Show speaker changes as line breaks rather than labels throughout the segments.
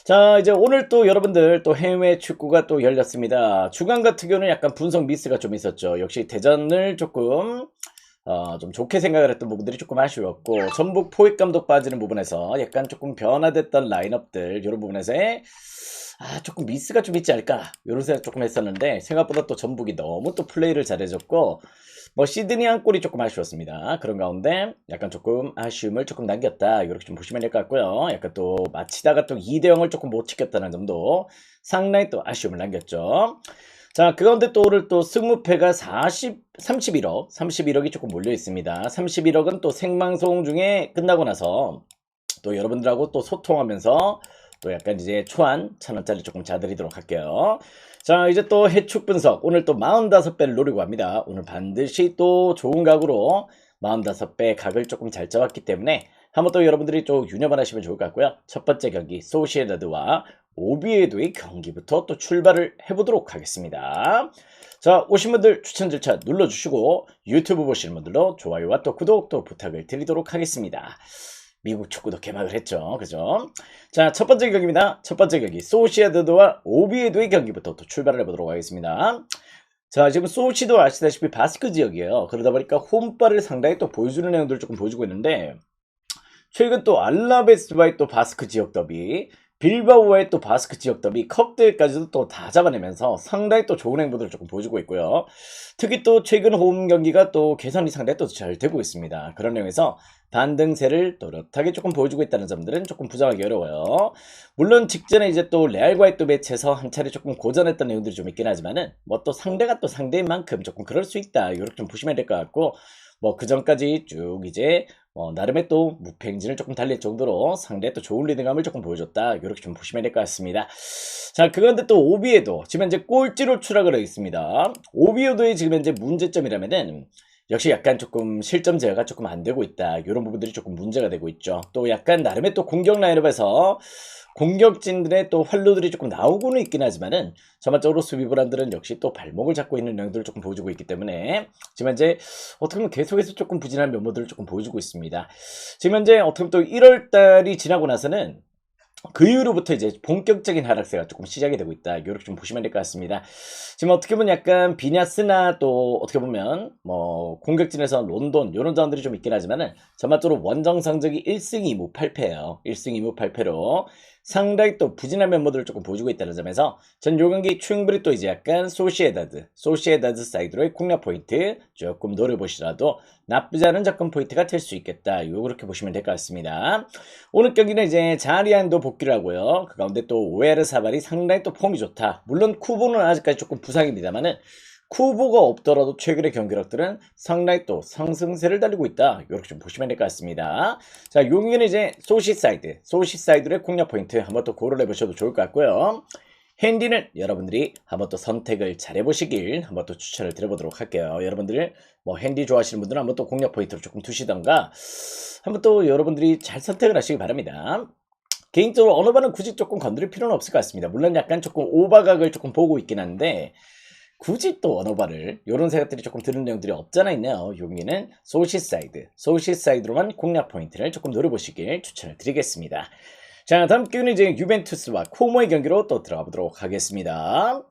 자, 이제 오늘 또 여러분들 또 해외 축구가 또 열렸습니다. 주간 같은 경우는 약간 분석 미스가 좀 있었죠. 역시 대전을 조금 좀 좋게 생각을 했던 부분들이 조금 아쉬웠고, 전북 포획 감독 빠지는 부분에서 약간 조금 변화됐던 라인업들 이런 부분에서의 조금 미스가 좀 있지 않을까 이런 생각 조금 했었는데, 생각보다 또 전북이 너무 또 플레이를 잘해줬고, 뭐 시드니 한 골이 조금 아쉬웠습니다. 그런 가운데 약간 조금 아쉬움을 조금 남겼다 이렇게 좀 보시면 될 것 같고요. 약간 또 마치다가 또 2대 0을 조금 못 지켰다는 점도 상당히 또 아쉬움을 남겼죠. 자, 그 가운데 또 오늘 또 승무패가 31억이 조금 몰려 있습니다. 31억은 또 생방송 중에 끝나고 나서 또 여러분들하고 또 소통하면서 또 약간 이제 초안 1,000원짜리 조금 자드리도록 할게요. 자, 이제 또 해축 분석. 오늘 또 45배를 노리고 합니다. 오늘 반드시 또 좋은 각으로 45배 각을 조금 잘 잡았기 때문에 한번 또 여러분들이 좀 유념을 하시면 좋을 것 같고요. 첫 번째 경기 소시에다드와 오비에도의 경기부터 또 출발을 해보도록 하겠습니다. 자, 오신 분들 추천 절차 눌러주시고 유튜브 보시는 분들도 좋아요와 또 구독도 부탁을 드리도록 하겠습니다. 미국 축구도 개막을 했죠. 그죠? 자, 첫 번째 경기입니다. 첫 번째 경기 소시에다드와 오비에도의 경기부터 또 출발을 해보도록 하겠습니다. 자, 지금 소시도 아시다시피 바스크 지역이에요. 그러다 보니까 홈발을 상당히 또 보여주는 내용들을 조금 보여주고 있는데, 최근 또 알라베스와의 또 바스크 지역 더비, 빌바오와의 또 바스크 지역 더비, 컵대회까지도 또 다 잡아내면서 상당히 또 좋은 행보들을 조금 보여주고 있고요. 특히 또 최근 홈 경기가 또 개선이 상당히 또 잘 되고 있습니다. 그런 내용에서 반등세를 또렷하게 조금 보여주고 있다는 점들은 조금 부정하기 어려워요. 물론 직전에 이제 또 레알과의 또 매치에서 한 차례 조금 고전했던 내용들이 좀 있긴 하지만은 뭐 또 상대가 또 상대인 만큼 조금 그럴 수 있다. 이렇게 좀 보시면 될 것 같고, 뭐 그 전까지 쭉 이제 나름의 또 무패행진을 조금 달릴 정도로 상대의 또 좋은 리드감을 조금 보여줬다. 이렇게 좀 보시면 될 것 같습니다. 자, 그런데 또 오비에도 지금 현재 꼴찌로 추락을 하고 있습니다. 오비에도의 지금 현재 문제점이라면은 역시 약간 조금 실점 제어가 조금 안 되고 있다. 이런 부분들이 조금 문제가 되고 있죠. 또 약간 나름의 또 공격 라인업에서 공격진들의 또 활로들이 조금 나오고는 있긴 하지만은 전반적으로 수비 브란들은 역시 또 발목을 잡고 있는 내용들을 조금 보여주고 있기 때문에 지금 현재 어떻게 보면 계속해서 조금 부진한 면모들을 조금 보여주고 있습니다. 지금 현재 어떻게 보면 또 1월 달이 지나고 나서는 그 이후로부터 이제 본격적인 하락세가 조금 시작이 되고 있다. 이렇게 좀 보시면 될 것 같습니다. 지금 어떻게 보면 약간 비냐스나 또 어떻게 보면 뭐 공격진에서 론돈 이런 자원들이 좀 있긴 하지만은 전반적으로 원정 성적이 1승 2무 8패예요. 1승 2무 8패로 상당히 또 부진한 면모들을 조금 보여주고 있다는 점에서 전 요 경기 충분히 또 이제 약간 소시에다드 사이드로의 공략 포인트 조금 노려보시라도 나쁘지 않은 접근 포인트가 될 수 있겠다. 요렇게 보시면 될 것 같습니다. 오늘 경기는 이제 자리안도 복귀를 하고요. 그 가운데 또 오에르 사발이 상당히 또 폼이 좋다. 물론 쿠보는 아직까지 조금 부상입니다만은 쿠보가 없더라도 최근의 경기력들은 상당히 또 상승세를 달리고 있다. 이렇게 좀 보시면 될 것 같습니다. 자, 용기는 이제 소시사이드의 공략 포인트 한번 또 고려해 보셔도 좋을 것 같고요. 핸디는 여러분들이 한번 또 선택을 잘 해보시길 한번 또 추천을 드려보도록 할게요. 여러분들 뭐 핸디 좋아하시는 분들은 한번 또 공략 포인트로 조금 두시던가 한번 또 여러분들이 잘 선택을 하시기 바랍니다. 개인적으로 어느 바는 굳이 조금 건드릴 필요는 없을 것 같습니다. 물론 약간 조금 오바각을 조금 보고 있긴 한데 굳이 또 언어바를 이런 생각들이 조금 드는 내용들이 없잖아 있네요. 여기는 소시사이드로만 공략 포인트를 조금 노려보시길 추천을 드리겠습니다. 자, 다음 경기는 이제 유벤투스와 코모의 경기로 또 들어가 보도록 하겠습니다.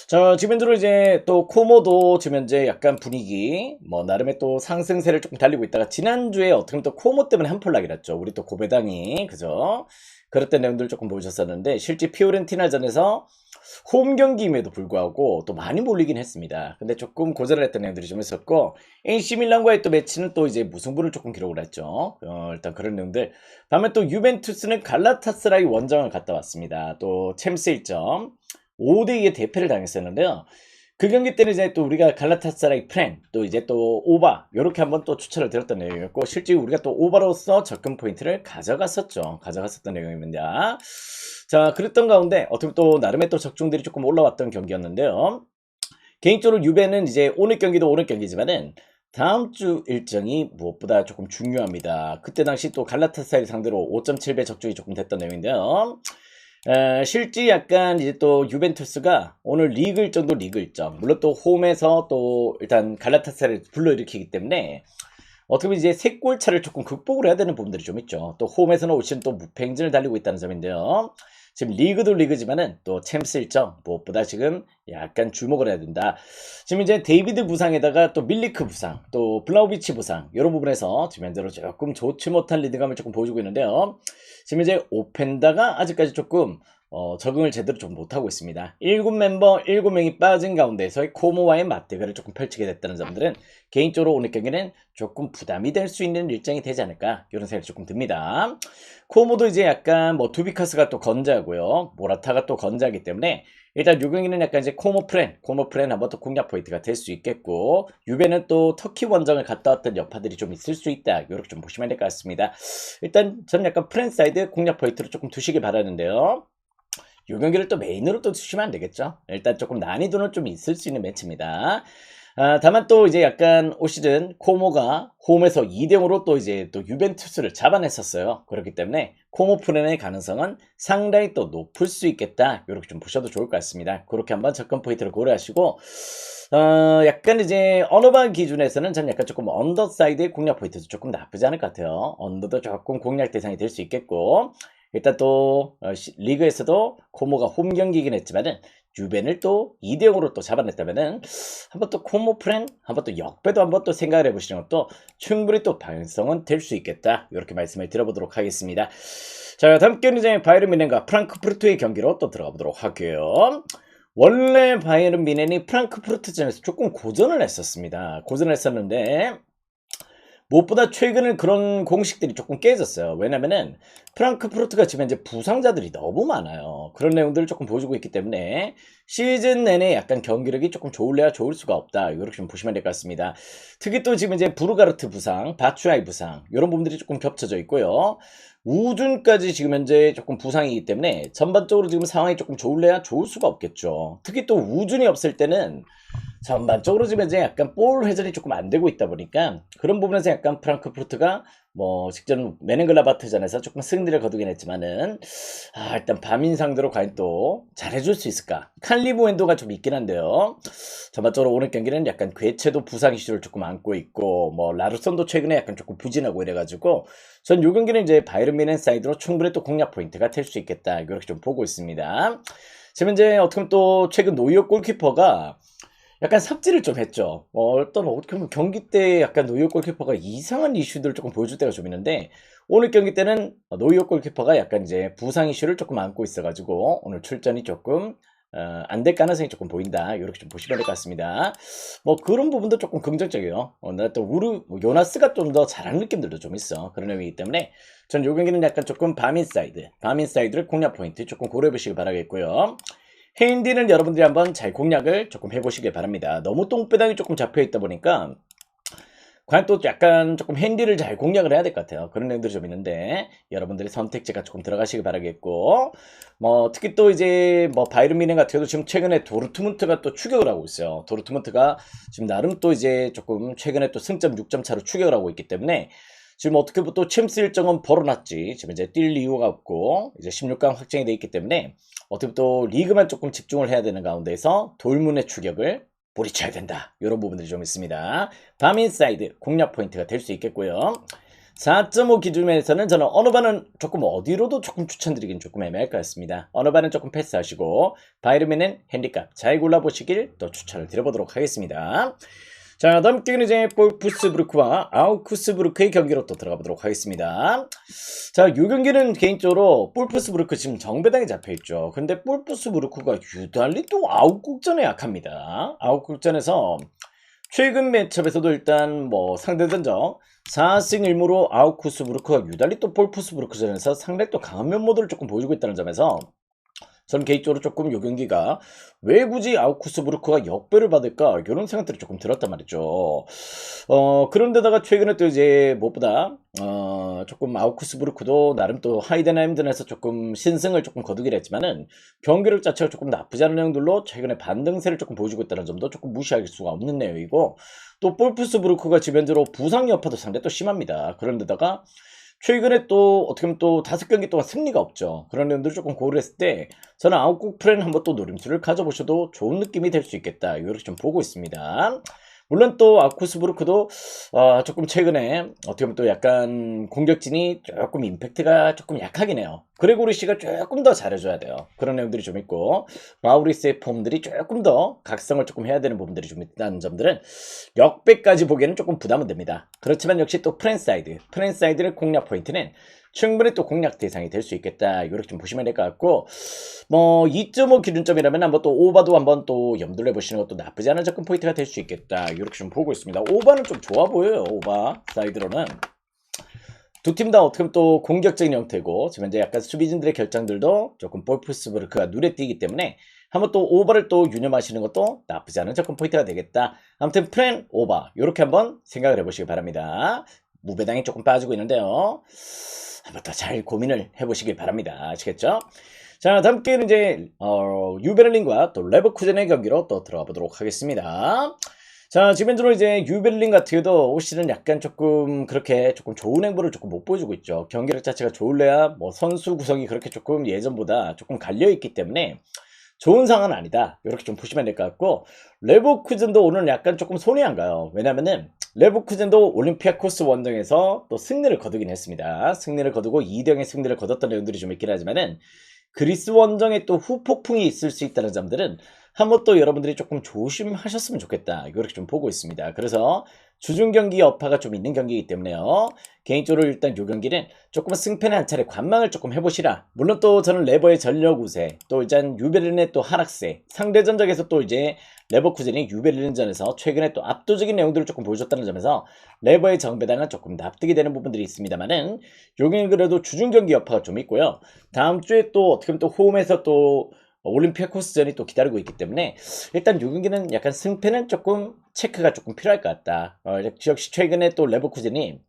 자, 지금 현재로 이제 또 코모도 지금 현재 약간 분위기 뭐 나름의 또 상승세를 조금 달리고 있다가 지난주에 어떻게 보면 또 코모 때문에 한폴락이 났죠. 우리 또 고배당이 그죠? 그랬던 내용들을 조금 보여줬었는데 실제 피오렌티나전에서 홈 경기임에도 불구하고 또 많이 몰리긴 했습니다. 근데 조금 고전을 했던 내용들이 좀 있었고 AC 밀란과의 또 매치는 또 이제 무승부를 조금 기록을 했죠. 일단 그런 내용들. 다음에 또 유벤투스는 갈라타스라이 원정을 갔다 왔습니다. 또 챔스 1점 5대2의 대패를 당했었는데요. 그 경기 때는 이제 또 우리가 갈라타사라이 프렌 또 이제 또 오바 요렇게 한번 또 추천을 드렸던 내용이었고 실제 우리가 또 오바로서 접근 포인트를 가져갔었던 내용입니다. 자, 그랬던 가운데 어떻게 또 나름의 또 적중들이 조금 올라왔던 경기였는데요. 개인적으로 유베는 이제 오늘 경기도 오늘 경기지만은 다음 주 일정이 무엇보다 조금 중요합니다. 그때 당시 또 갈라타사라이 상대로 5.7배 적중이 조금 됐던 내용인데요. 실제 약간 이제 또 유벤투스가 오늘 리그 일정도 리그 일정. 물론 또 홈에서 또 일단 갈라타사라이를 불러일으키기 때문에 어떻게 보면 이제 세 골차를 조금 극복을 해야 되는 부분들이 좀 있죠. 또 홈에서는 올 시즌 또 무패행진을 달리고 있다는 점인데요. 지금 리그도 리그지만은 또 챔스 일정 무엇보다 지금 약간 주목을 해야 된다. 지금 이제 데이비드 부상에다가 또 밀리크 부상, 또 블라우비치 부상 이런 부분에서 지금 현재로 조금 좋지 못한 리드감을 조금 보여주고 있는데요. 지금 이제 오펜다가 아직까지 조금 적응을 제대로 좀 못하고 있습니다. 7멤버 7명이 빠진 가운데서의 코모와의 맞대결을 조금 펼치게 됐다는 점들은 개인적으로 오늘 경기는 조금 부담이 될 수 있는 일정이 되지 않을까 이런 생각이 조금 듭니다. 코모도 이제 약간 뭐 두비카스가 또 건재하고요. 모라타가 또 건재하기 때문에 일단 요 경기는 약간 이제 코모 프렌 한번 또 공략 포인트가 될 수 있겠고, 유베는 또 터키 원정을 갔다 왔던 여파들이 좀 있을 수 있다. 이렇게 좀 보시면 될 것 같습니다. 일단 저는 약간 프렌 사이드 공략 포인트로 조금 두시길 바라는데요. 요 경기를 또 메인으로 또 두시면 안 되겠죠. 일단 조금 난이도는 좀 있을 수 있는 매치입니다. 다만 또 이제 약간 올 시즌 코모가 홈에서 2대0으로 또 이제 또 유벤투스를 잡아냈었어요. 그렇기 때문에 코모 프렌의 가능성은 상당히 또 높을 수 있겠다. 이렇게 좀 보셔도 좋을 것 같습니다. 그렇게 한번 접근 포인트를 고려하시고, 약간 이제 언어방 기준에서는 전 약간 조금 언더사이드의 공략 포인트도 조금 나쁘지 않을 것 같아요. 언더도 조금 공략 대상이 될 수 있겠고, 일단 또 리그에서도 코모가 홈 경기이긴 했지만은 유벤을 또 2대0으로 또 잡아냈다면은 한번 또 코모 프렌 한번 또 역배도 한번 또 생각을 해보시는 것도 충분히 또 방향성은 될 수 있겠다. 이렇게 말씀을 드려보도록 하겠습니다. 자, 다음 경기는 이제 바이에른 뮌헨과 프랑크푸르트의 경기로 또 들어가 보도록 할게요. 원래 바이에른 뮌헨이 프랑크푸르트전에서 조금 고전을 했었습니다. 고전을 했었는데 무엇보다 최근에 그런 공식들이 조금 깨졌어요. 왜냐면은 프랑크푸르트가 지금 이제 부상자들이 너무 많아요. 그런 내용들을 조금 보여주고 있기 때문에 시즌 내내 약간 경기력이 조금 좋을래야 좋을 수가 없다. 이렇게 좀 보시면 될 것 같습니다. 특히 또 지금 이제 부르가르트 부상, 바추아이 부상 이런 부분들이 조금 겹쳐져 있고요. 우준까지 지금 현재 조금 부상이기 때문에 전반적으로 지금 상황이 조금 좋을래야 좋을 수가 없겠죠. 특히 또 우준이 없을 때는 전반적으로 지금 이제 약간 볼 회전이 조금 안 되고 있다 보니까 그런 부분에서 약간 프랑크푸르트가 뭐 직전 메넨글라바트전에서 조금 승리를 거두긴 했지만은 일단 밤인 상대로 과연 또 잘해줄 수 있을까? 칼리무엔도가 좀 있긴 한데요. 전반적으로 오늘 경기는 약간 괴체도 부상 이슈를 조금 안고 있고 뭐 라르손도 최근에 약간 조금 부진하고 이래가지고 전 요 경기는 이제 바이에른 뮌헨 사이드로 충분히 또 공략 포인트가 될 수 있겠다 이렇게 좀 보고 있습니다. 지금 이제 어떻게 보면 또 최근 노이어 골키퍼가 약간 삽질을 좀 했죠. 어떤 어떻게 보면 경기 때 약간 노이어 골키퍼가 이상한 이슈들을 조금 보여줄 때가 좀 있는데 오늘 경기 때는 노이어 골키퍼가 약간 이제 부상 이슈를 조금 안고 있어가지고 오늘 출전이 조금 안 될 가능성이 조금 보인다. 이렇게 좀 보시면 될 것 같습니다. 뭐 그런 부분도 조금 긍정적이에요. 나또 요나스가 좀 더 잘하는 느낌들도 좀 있어. 그런 의미이기 때문에 전 요 경기는 약간 조금 밤인사이드를 공략 포인트 조금 고려해 보시기 바라겠고요. 헤인디는 여러분들이 한번 잘 공략을 조금 해보시길 바랍니다. 너무 똥배당이 조금 잡혀있다 보니까 과연 또 약간 조금 핸디를 잘 공략을 해야 될 것 같아요. 그런 내용들이 좀 있는데 여러분들의 선택지가 조금 들어가시길 바라겠고, 뭐 특히 또 이제 뭐 바이에른 뮌헨 같은 경우도 지금 최근에 도르트문트가 또 추격을 하고 있어요. 도르트문트가 지금 나름 또 이제 조금 최근에 또 승점 6점 차로 추격을 하고 있기 때문에 지금 어떻게 보면 또 챔스 일정은 벌어놨지. 지금 이제 뛸 이유가 없고 이제 16강 확정이 돼 있기 때문에 어떻게 또 리그만 조금 집중을 해야 되는 가운데서 돌문의 추격을 뿌리쳐야 된다. 이런 부분들이 좀 있습니다. 밤인사이드 공략 포인트가 될 수 있겠고요. 4.5 기준에서는 저는 어느 반은 조금 어디로도 조금 추천드리긴 조금 애매할 것 같습니다. 어느 반은 조금 패스하시고 바이에른 뮌헨 핸디값 잘 골라보시길 또 추천을 드려보도록 하겠습니다. 자, 다음 경기는 이제 볼프스부르크와 아우크스부르크의 경기로 또 들어가 보도록 하겠습니다. 자, 이 경기는 개인적으로 볼프스부르크 지금 정배당에 잡혀있죠. 근데 볼프스부르크가 유달리 또 아웃국전에 약합니다. 아웃국전에서 최근 매첩에서도 일단 뭐 상대전적 4승 1무로 아우크스부르크가 유달리 또 볼프스부르크전에서 상당히 또 강한 면모들을 조금 보여주고 있다는 점에서 전 개인적으로 조금 요 경기가 왜 굳이 아우쿠스부르크가 역배를 받을까 이런 생각들이 조금 들었단 말이죠. 그런데다가 최근에 또 이제 무엇보다 조금 아우쿠스부르크도 나름 또 하이덴하임전에서 조금 신승을 조금 거두긴 했지만은 경기력 자체가 조금 나쁘지 않은 내용들로 최근에 반등세를 조금 보여주고 있다는 점도 조금 무시할 수가 없는 내용이고, 또 볼프스부르크가 지변적으로 부상 여파도 상당히 또 심합니다. 그런데다가 최근에 또 어떻게 보면 또 5경기 동안 승리가 없죠. 그런 내용들을 조금 고려했을 때 저는 아웃국 프렌 한번 또 노림수를 가져보셔도 좋은 느낌이 될 수 있겠다. 이렇게 좀 보고 있습니다. 물론 또 아쿠스부르크도 조금 최근에 어떻게 보면 또 약간 공격진이 조금 임팩트가 조금 약하긴 해요. 그레고리씨가 조금 더 잘해줘야 돼요. 그런 내용들이 좀 있고 마우리스의 폼들이 조금 더 각성을 조금 해야 되는 부분들이 좀 있다는 점들은 역배까지 보기에는 조금 부담은 됩니다. 그렇지만 역시 또 프랜사이드의 공략 포인트는 충분히 또 공략 대상이 될 수 있겠다. 이렇게 좀 보시면 될 것 같고, 뭐 2.5 기준점이라면 한번 또 오바도 한번 또 염두를 해보시는 것도 나쁘지 않은 접근 포인트가 될 수 있겠다. 이렇게 좀 보고 있습니다. 오바는 좀 좋아 보여요. 오바 사이드로는. 두 팀 다 어떻게 보면 또 공격적인 형태고 지금 현재 약간 수비진들의 결정들도 조금 볼프스부르크가 눈에 띄기 때문에 한번 또 오버를 또 유념하시는 것도 나쁘지 않은 접근 포인트가 되겠다. 아무튼 프렌 오버 이렇게 한번 생각을 해보시기 바랍니다. 무배당이 조금 빠지고 있는데요. 한번 더 잘 고민을 해보시길 바랍니다. 아시겠죠? 자, 다음 게임은 이제 유베를린과 또 레버쿠젠의 경기로 또 들어가 보도록 하겠습니다. 자, 지금 현재로 이제 유베를린 같은 경우도 올 시즌 약간 조금 그렇게 조금 좋은 행보를 조금 못 보여주고 있죠. 경기력 자체가 좋을래야 뭐 선수 구성이 그렇게 조금 예전보다 조금 갈려있기 때문에 좋은 상황은 아니다. 이렇게 좀 보시면 될 것 같고 레버쿠젠도 오늘 약간 조금 손이 안 가요. 왜냐면은 레버쿠젠도 올림피아코스 원정에서 또 승리를 거두긴 했습니다. 승리를 거두고 2대0의 승리를 거뒀던 내용들이 좀 있긴 하지만은 그리스 원정에 또 후폭풍이 있을 수 있다는 점들은 한번 또 여러분들이 조금 조심하셨으면 좋겠다. 이렇게 좀 보고 있습니다. 그래서 주중 경기 여파가 좀 있는 경기이기 때문에요. 개인적으로 일단 이 경기는 조금 승패는 한 차례 관망을 조금 해보시라. 물론 또 저는 레버의 전력 우세, 또 이제 유베르린의 또 하락세, 상대 전적에서 또 이제 레버쿠젠이 유베르린전에서 최근에 또 압도적인 내용들을 조금 보여줬다는 점에서 레버의 정배당은 조금 납득이 되는 부분들이 있습니다만은 여기는 그래도 주중 경기 여파가 좀 있고요. 다음 주에 또 어떻게 보면 또 홈에서 또 올림피아코스전이 또 기다리고 있기 때문에 일단 이 경기는 약간 승패는 조금 체크가 조금 필요할 것 같다. 역시 최근에 또 레버쿠젠이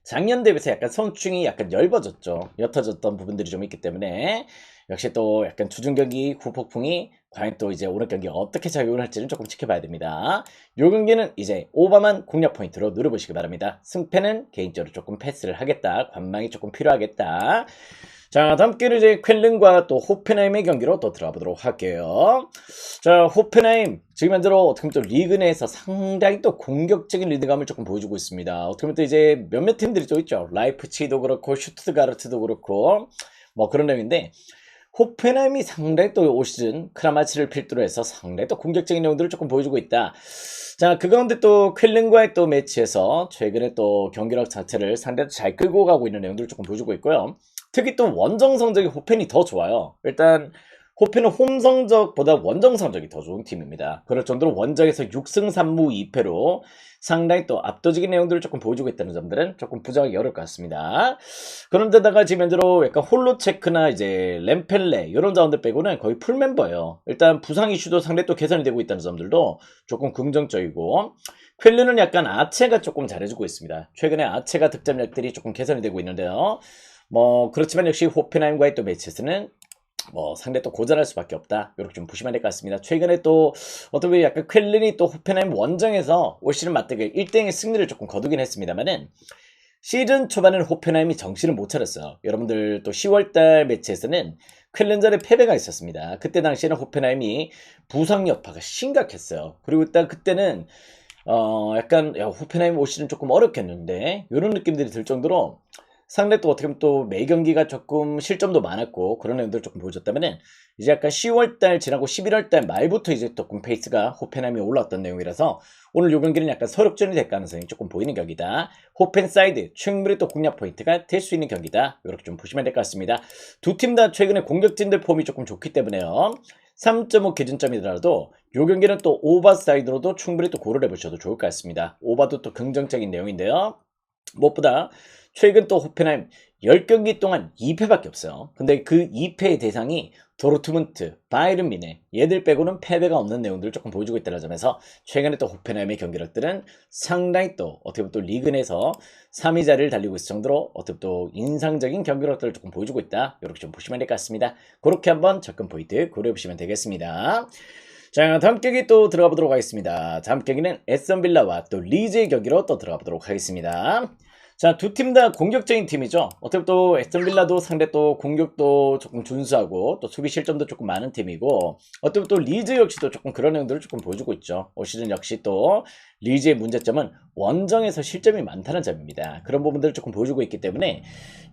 작년 대비해서 약간 선충이 약간 엷어졌던 부분들이 좀 있기 때문에 역시 또 약간 주중 경기 후폭풍이 과연 또 이제 오늘 경기 어떻게 작용을 할지는 조금 지켜봐야 됩니다. 요 경기는 이제 오버만 공략 포인트로 누려보시기 바랍니다. 승패는 개인적으로 조금 패스를 하겠다. 관망이 조금 필요하겠다. 자, 다음 경기는 이제 쾰른과 또 호펜하임의 경기로 또 들어가 보도록 할게요. 자, 호펜하임 지금 현재로 어떻게 보면 또 리그 내에서 상당히 또 공격적인 리드감을 조금 보여주고 있습니다. 어떻게 보면 또 이제 몇몇 팀들이 또 있죠. 라이프치히도 그렇고 슈투트가르트도 그렇고 뭐 그런 내용인데 호펜하임이 상당히 또 올 시즌 크라마치를 필두로 해서 상당히 또 공격적인 내용들을 조금 보여주고 있다. 자, 그 가운데 또 쾰른과의 또 매치에서 최근에 또 경기력 자체를 상당히 잘 끌고 가고 있는 내용들을 조금 보여주고 있고요. 특히 또 원정 성적이 호펜이 더 좋아요. 일단 호펜은 홈 성적보다 원정 성적이 더 좋은 팀입니다. 그럴 정도로 원정에서 6승 3무 2패로 상당히 또 압도적인 내용들을 조금 보여주고 있다는 점들은 조금 부정하기 어려울 것 같습니다. 그런데다가 지금 현재로 약간 홀로체크나 이제 램펠레 이런 자원들 빼고는 거의 풀 멤버예요. 일단 부상 이슈도 상당히 또 개선이 되고 있다는 점들도 조금 긍정적이고 쾰른은 약간 아체가 조금 잘해주고 있습니다. 최근에 아체가 득점력들이 조금 개선이 되고 있는데요. 뭐 그렇지만 역시 호펜하임과의 또 매치에서는 뭐 상대 또 고전할 수밖에 없다. 이렇게 좀 보시면 될 것 같습니다. 최근에 또 어떻게 보면 약간 쾰른이 또 호펜하임 원정에서 올 시즌 맞대결 1대0의 승리를 조금 거두긴 했습니다만은 시즌 초반에는 호펜하임이 정신을 못 차렸어요. 여러분들 또 10월달 매치에서는 쾰른전에 패배가 있었습니다. 그때 당시에는 호펜하임이 부상 여파가 심각했어요. 그리고 일단 그때는 약간 야, 호펜하임 올 시즌 조금 어렵겠는데 이런 느낌들이 들 정도로 상대 또 어떻게 보면 또 매 경기가 조금 실점도 많았고 그런 내용들을 조금 보여줬다면은 이제 약간 10월달 지나고 11월달 말부터 이제 조금 페이스가 호펜하임이 올라왔던 내용이라서 오늘 요 경기는 약간 서력전이 될 가능성이 조금 보이는 경기다. 호펜 사이드 충분히 또 공략 포인트가 될 수 있는 경기다. 이렇게 좀 보시면 될 것 같습니다. 두 팀 다 최근에 공격진들 폼이 조금 좋기 때문에요. 3.5 기준점이더라도 요 경기는 또 오버 사이드로도 충분히 또 고려를 해보셔도 좋을 것 같습니다. 오버도 또 긍정적인 내용인데요. 무엇보다 최근 또 호펜하임 10경기 동안 2패밖에 없어요. 근데 그 2패의 대상이 도르트문트, 바이른 미네 얘들 빼고는 패배가 없는 내용들을 조금 보여주고 있다는 점에서 최근에 또 호펜하임의 경기력들은 상당히 또 어떻게 보면 또 리그 내에서 3위 자리를 달리고 있을 정도로 어떻게 또 인상적인 경기력들을 조금 보여주고 있다. 이렇게 좀 보시면 될 것 같습니다. 그렇게 한번 접근 포인트 고려해 보시면 되겠습니다. 자, 다음 경기 또 들어가 보도록 하겠습니다. 다음 경기는 에스턴 빌라와 또 리즈의 경기로 또 들어가 보도록 하겠습니다. 자, 두 팀 다 공격적인 팀이죠. 어떻게 보면 또 에스턴 빌라도 상대 또 공격도 조금 준수하고 또 수비 실점도 조금 많은 팀이고, 어떻게 보면 또 리즈 역시도 조금 그런 내용들을 조금 보여주고 있죠. 올 시즌 역시 또 리즈의 문제점은 원정에서 실점이 많다는 점입니다. 그런 부분들을 조금 보여주고 있기 때문에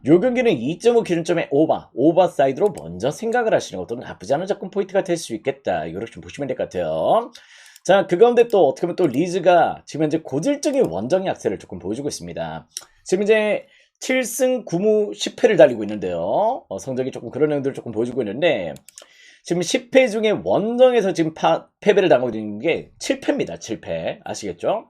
요 경기는 2.5 기준점의 오버 사이드로 먼저 생각을 하시는 것도 나쁘지 않은 접근 포인트가 될 수 있겠다. 이렇게 좀 보시면 될 것 같아요. 자, 그 가운데 또 어떻게 보면 또 리즈가 지금 현재 고질적인 원정 약세를 조금 보여주고 있습니다. 지금 이제 7승 9무 10패를 달리고 있는데요. 성적이 조금 그런 내용들을 조금 보여주고 있는데, 지금 10패 중에 원정에서 지금 패배를 당하고 있는 게 7패입니다. 7패. 아시겠죠?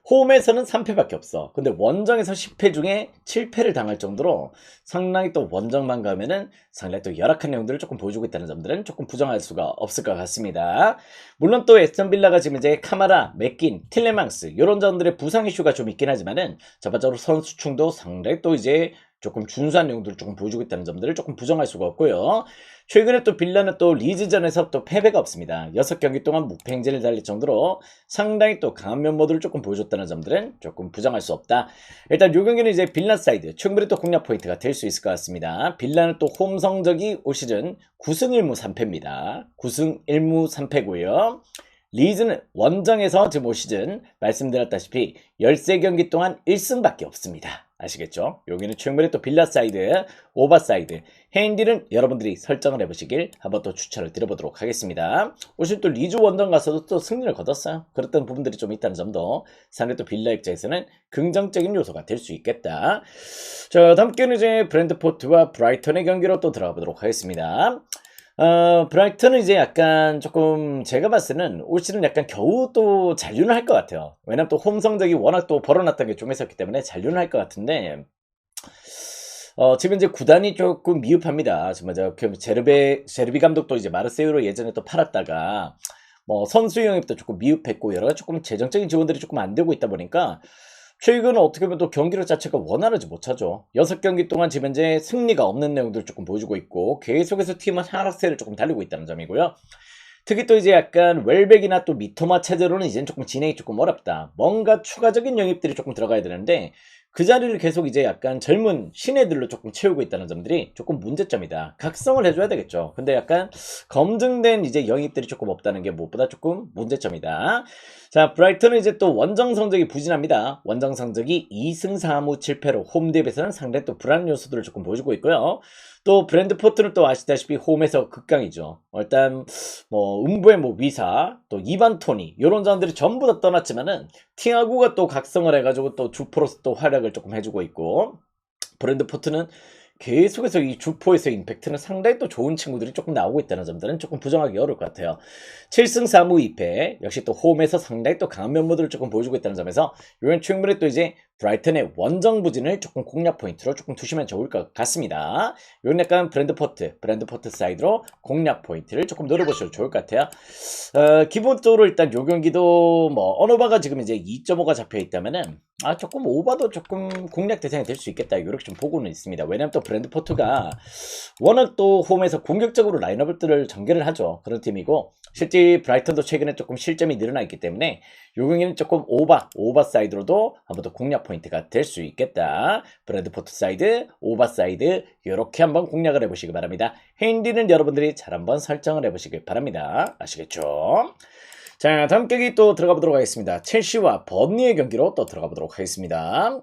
홈에서는 3패밖에 없어. 근데 원정에서 10패 중에 7패를 당할 정도로 상당히 또 원정만 가면은 상당히 또 열악한 내용들을 조금 보여주고 있다는 점들은 조금 부정할 수가 없을 것 같습니다. 물론 또 에스턴 빌라가 지금 이제 카마라, 맥긴, 틸레망스 이런 점들의 부상 이슈가 좀 있긴 하지만은 전반적으로 선수층도 상당히 또 이제 조금 준수한 내용들을 조금 보여주고 있다는 점들을 조금 부정할 수가 없고요. 최근에 또 빌라는 또 리즈전에서 또 패배가 없습니다. 6경기 동안 무패 행진을 달릴 정도로 상당히 또 강한 면모들을 조금 보여줬다는 점들은 조금 부정할 수 없다. 일단 이 경기는 이제 빌라 사이드 충분히 또 공략 포인트가 될 수 있을 것 같습니다. 빌라는 또 홈 성적이 올 시즌 9승 1무 3패입니다. 9승 1무 3패고요. 리즈는 원정에서 지금 올 시즌 말씀드렸다시피 13경기 동안 1승밖에 없습니다. 아시겠죠? 여기는 충분히 또 빌라 사이드, 오버 사이드, 핸디는 여러분들이 설정을 해보시길 한번 또 추천을 드려보도록 하겠습니다. 올 시즌 또 리즈 원정 가서도 또 승리를 거뒀어요. 그랬던 부분들이 좀 있다는 점도 상대 또 빌라 입장에서는 긍정적인 요소가 될 수 있겠다. 자, 다음 경기는 이제 브랜드포트와 브라이턴의 경기로 또 들어가 보도록 하겠습니다. 브라이턴은 이제 약간 조금 제가 봤을 때는 올 시즌 약간 겨우 또 잔류는 할 것 같아요. 왜냐면 또 홈 성적이 워낙 또 벌어놨던 게 좀 있었기 때문에 잔류는 할 것 같은데, 지금 이제 구단이 조금 미흡합니다. 정말 제르비 감독도 이제 마르세유로 예전에 또 팔았다가 뭐 선수 영입도 조금 미흡했고 여러 가지 조금 재정적인 지원들이 조금 안 되고 있다 보니까 최근 어떻게 보면 또 경기력 자체가 원활하지 못하죠. 6경기 동안 지금 현재 승리가 없는 내용들을 조금 보여주고 있고 계속해서 팀은 하락세를 조금 달리고 있다는 점이고요. 특히 또 이제 약간 웰백이나 또 미토마 체제로는 이젠 조금 진행이 조금 어렵다. 뭔가 추가적인 영입들이 조금 들어가야 되는데 그 자리를 계속 이제 약간 젊은 신예들로 조금 채우고 있다는 점들이 조금 문제점이다. 각성을 해줘야 되겠죠. 근데 약간 검증된 이제 영입들이 조금 없다는 게 무엇보다 조금 문제점이다. 자, 브라이턴은 이제 또 원정 성적이 부진합니다. 원정 성적이 2승 4무 7패로 홈 대비해서는 상당히 또 불안 요소들을 조금 보여주고 있고요. 또 브랜드포트는 또 아시다시피 홈에서 극강이죠. 일단 뭐 음부의 뭐 위사, 또 이반 토니 이런 자원들이 전부 다 떠났지만은 티아고가 또 각성을 해가지고 또 주포로서 또 활약을 조금 해주고 있고, 브랜드포트는 계속해서 이 주포에서의 임팩트는 상당히 또 좋은 친구들이 조금 나오고 있다는 점들은 조금 부정하기 어려울 것 같아요. 7승 4무 2패 역시 또 홈에서 상당히 또 강한 면모들을 조금 보여주고 있다는 점에서 이번 충분히 또 이제 브라이턴의 원정 부진을 조금 공략 포인트로 조금 두시면 좋을 것 같습니다. 이건 약간 브랜드포트 사이드로 공략 포인트를 조금 노려보셔도 좋을 것 같아요. 기본적으로 일단 요 경기도 뭐 언어바가 지금 이제 2.5가 잡혀 있다면은 조금 오버도 조금 공략 대상이 될 수 있겠다 이렇게 좀 보고는 있습니다. 왜냐면 또 브랜드포트가 워낙 또 홈에서 공격적으로 라인업들을 전개를 하죠. 그런 팀이고 실제 브라이턴도 최근에 조금 실점이 늘어나 있기 때문에 요 경기는 조금 오버 사이드로도 한번 더 공략 포인트가 될 수 있겠다. 브랜드포트 사이드, 오버 사이드 이렇게 한번 공략을 해보시기 바랍니다. 핸디는 여러분들이 잘 한번 설정을 해보시길 바랍니다. 아시겠죠? 자, 다음 경기 또 들어가 보도록 하겠습니다. 첼시와 버니의 경기로 또 들어가 보도록 하겠습니다.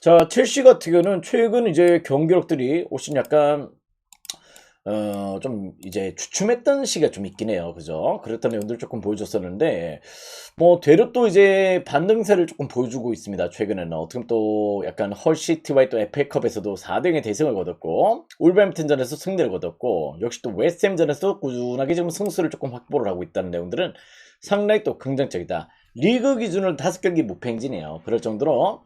자, 첼시 같은 경우는 최근 이제 경기력들이 훨씬 약간 좀 이제 주춤했던 시기가 좀 있긴 해요. 그죠? 그랬던 내용들 조금 보여줬었는데, 뭐, 되려 또 이제 반등세를 조금 보여주고 있습니다. 최근에는. 어떻게 보면 또 약간 헐시티와의 또 FA컵에서도 4등의 대승을 거뒀고, 울버햄튼전에서 승리를 거뒀고, 역시 또 웨스트햄전에서 꾸준하게 지금 승수를 조금 확보를 하고 있다는 내용들은 상당히 또 긍정적이다. 리그 기준으로 5경기 무패 행진이에요. 그럴 정도로,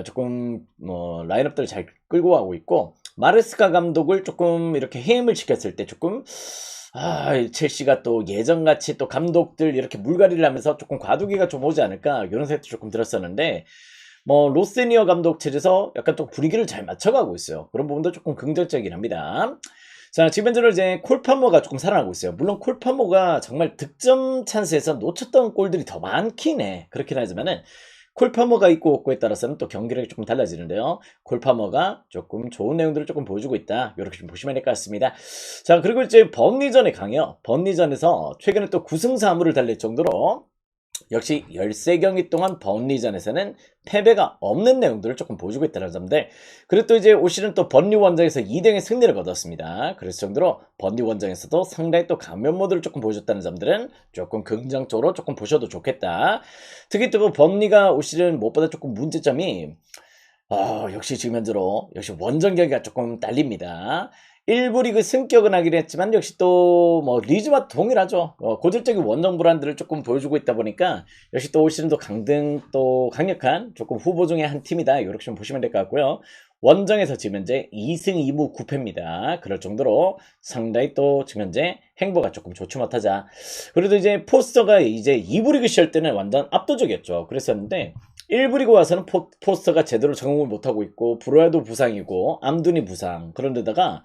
조금 뭐 라인업들을 잘 끌고 가고 있고, 마르스카 감독을 조금 이렇게 해임을 시켰을 때 조금 첼시가 또 예전같이 또 감독들 이렇게 물갈이를 하면서 조금 과도기가 좀 오지 않을까 이런 생각도 조금 들었었는데, 뭐 로세니어 감독 체제에서 약간 또 분위기를 잘 맞춰가고 있어요. 그런 부분도 조금 긍정적이긴 합니다. 자, 지금 현재는 이제 콜파모가 조금 살아나고 있어요. 물론 콜파모가 정말 득점 찬스에서 놓쳤던 골들이 더 많긴 해. 그렇긴 하지만은 콜파머가 있고 없고에 따라서는 또 경기력이 조금 달라지는데요. 콜파머가 조금 좋은 내용들을 조금 보여주고 있다. 이렇게 좀 보시면 될 것 같습니다. 자, 그리고 이제 번리전에 강해요. 번리전에서 최근에 또 9승 4무를 달릴 정도로 역시 13경기 동안 번리전에서는 패배가 없는 내용들을 조금 보여주고 있다는 점들. 그리고 또 이제 올 시즌 또 번리 원정에서 2등의 승리를 거뒀습니다. 그래서 정도로 번리 원정에서도 상당히 또 강면 모드를 조금 보여줬다는 점들은 조금 긍정적으로 조금 보셔도 좋겠다. 특히 또 번리가 올 시즌 무엇보다 조금 문제점이 역시 지금 현재로 역시 원정 경기가 조금 딸립니다. 1부 리그 승격은 하긴 했지만 역시 또 뭐 리즈와 동일하죠. 고질적인 원정 불안들을 조금 보여주고 있다 보니까 역시 또 올 시즌도 강등 또 강력한 조금 후보 중에 한 팀이다. 이렇게 좀 보시면 될 것 같고요. 원정에서 지금 현재 2승 2무 9패입니다. 그럴 정도로 상당히 또 지금 현재 행보가 조금 좋지 못하자. 그래도 이제 포스터가 이제 2부 리그 시절 때는 완전 압도적이었죠. 그랬었는데 1부 리그 와서는 포스터가 제대로 적응을 못하고 있고 브로야도 부상이고 암둔이 부상 그런데다가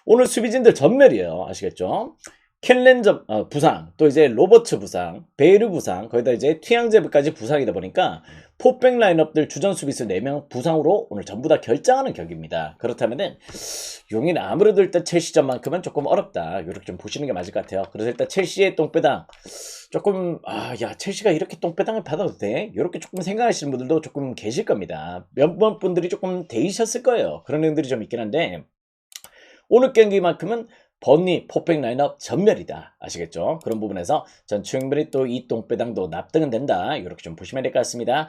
오늘 수비진들 전멸이에요. 아시겠죠? 켈렌저 부상, 또 이제 로버트 부상, 베이르 부상, 거기다 이제 튀앙제브까지 부상이다 보니까 포백 라인업들 주전 수비수 4명 부상으로 오늘 전부 다 결장하는 격입니다. 그렇다면은 용인 아무래도 일단 첼시전만큼은 조금 어렵다. 이렇게 좀 보시는 게 맞을 것 같아요. 그래서 일단 첼시의 똥배당 조금 야 첼시가 이렇게 똥배당을 받아도 돼? 이렇게 조금 생각하시는 분들도 조금 계실 겁니다. 몇몇 분들이 조금 데이셨을 거예요. 그런 내용들이 좀 있긴 한데 오늘 경기만큼은 번리 포백 라인업 전멸이다. 아시겠죠? 그런 부분에서 전 충분히 또 이 똥배당도 납득은 된다. 이렇게 좀 보시면 될 것 같습니다.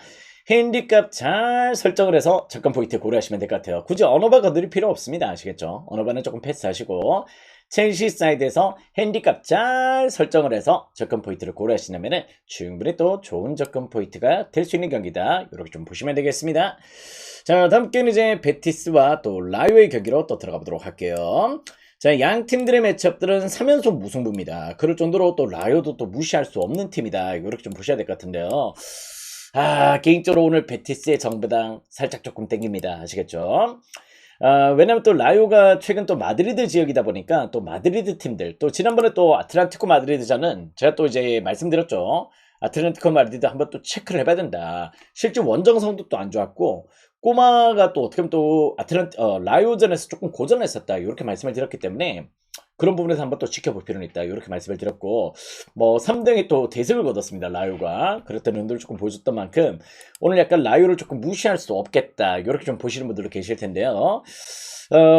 핸디값 잘 설정을 해서 접근 포인트 고려하시면 될 것 같아요. 굳이 언어바 건드릴 필요 없습니다. 아시겠죠? 언어바는 조금 패스하시고 첼시 사이드에서 핸디값 잘 설정을 해서 접근 포인트를 고려하시려면 충분히 또 좋은 접근 포인트가 될 수 있는 경기다. 이렇게 좀 보시면 되겠습니다. 자, 다음 경기는 이제 베티스와 또 라요의 경기로 또 들어가 보도록 할게요. 자, 양 팀들의 매치업들은 3연속 무승부입니다. 그럴 정도로 또 라요도 또 무시할 수 없는 팀이다. 이렇게 좀 보셔야 될 것 같은데요. 개인적으로 오늘 베티스의 정배당 살짝 조금 땡깁니다. 아시겠죠? 왜냐면 또 라요가 최근 또 마드리드 지역이다 보니까 또 마드리드 팀들 또 지난번에 또 아틀란티코 마드리드전은 제가 또 이제 말씀드렸죠. 아틀란티코 마드리드 한번 또 체크를 해봐야 된다. 실제 원정 성적도 안 좋았고 꼬마가 또 어떻게 보면 또 라요전에서 조금 고전했었다. 이렇게 말씀을 드렸기 때문에 그런 부분에서 한번 또 지켜볼 필요는 있다. 이렇게 말씀을 드렸고 뭐 3등이 또 대승을 거뒀습니다. 라요가. 그랬던 면들을 조금 보여줬던 만큼 오늘 약간 라요를 조금 무시할 수 없겠다. 이렇게 좀 보시는 분들도 계실 텐데요.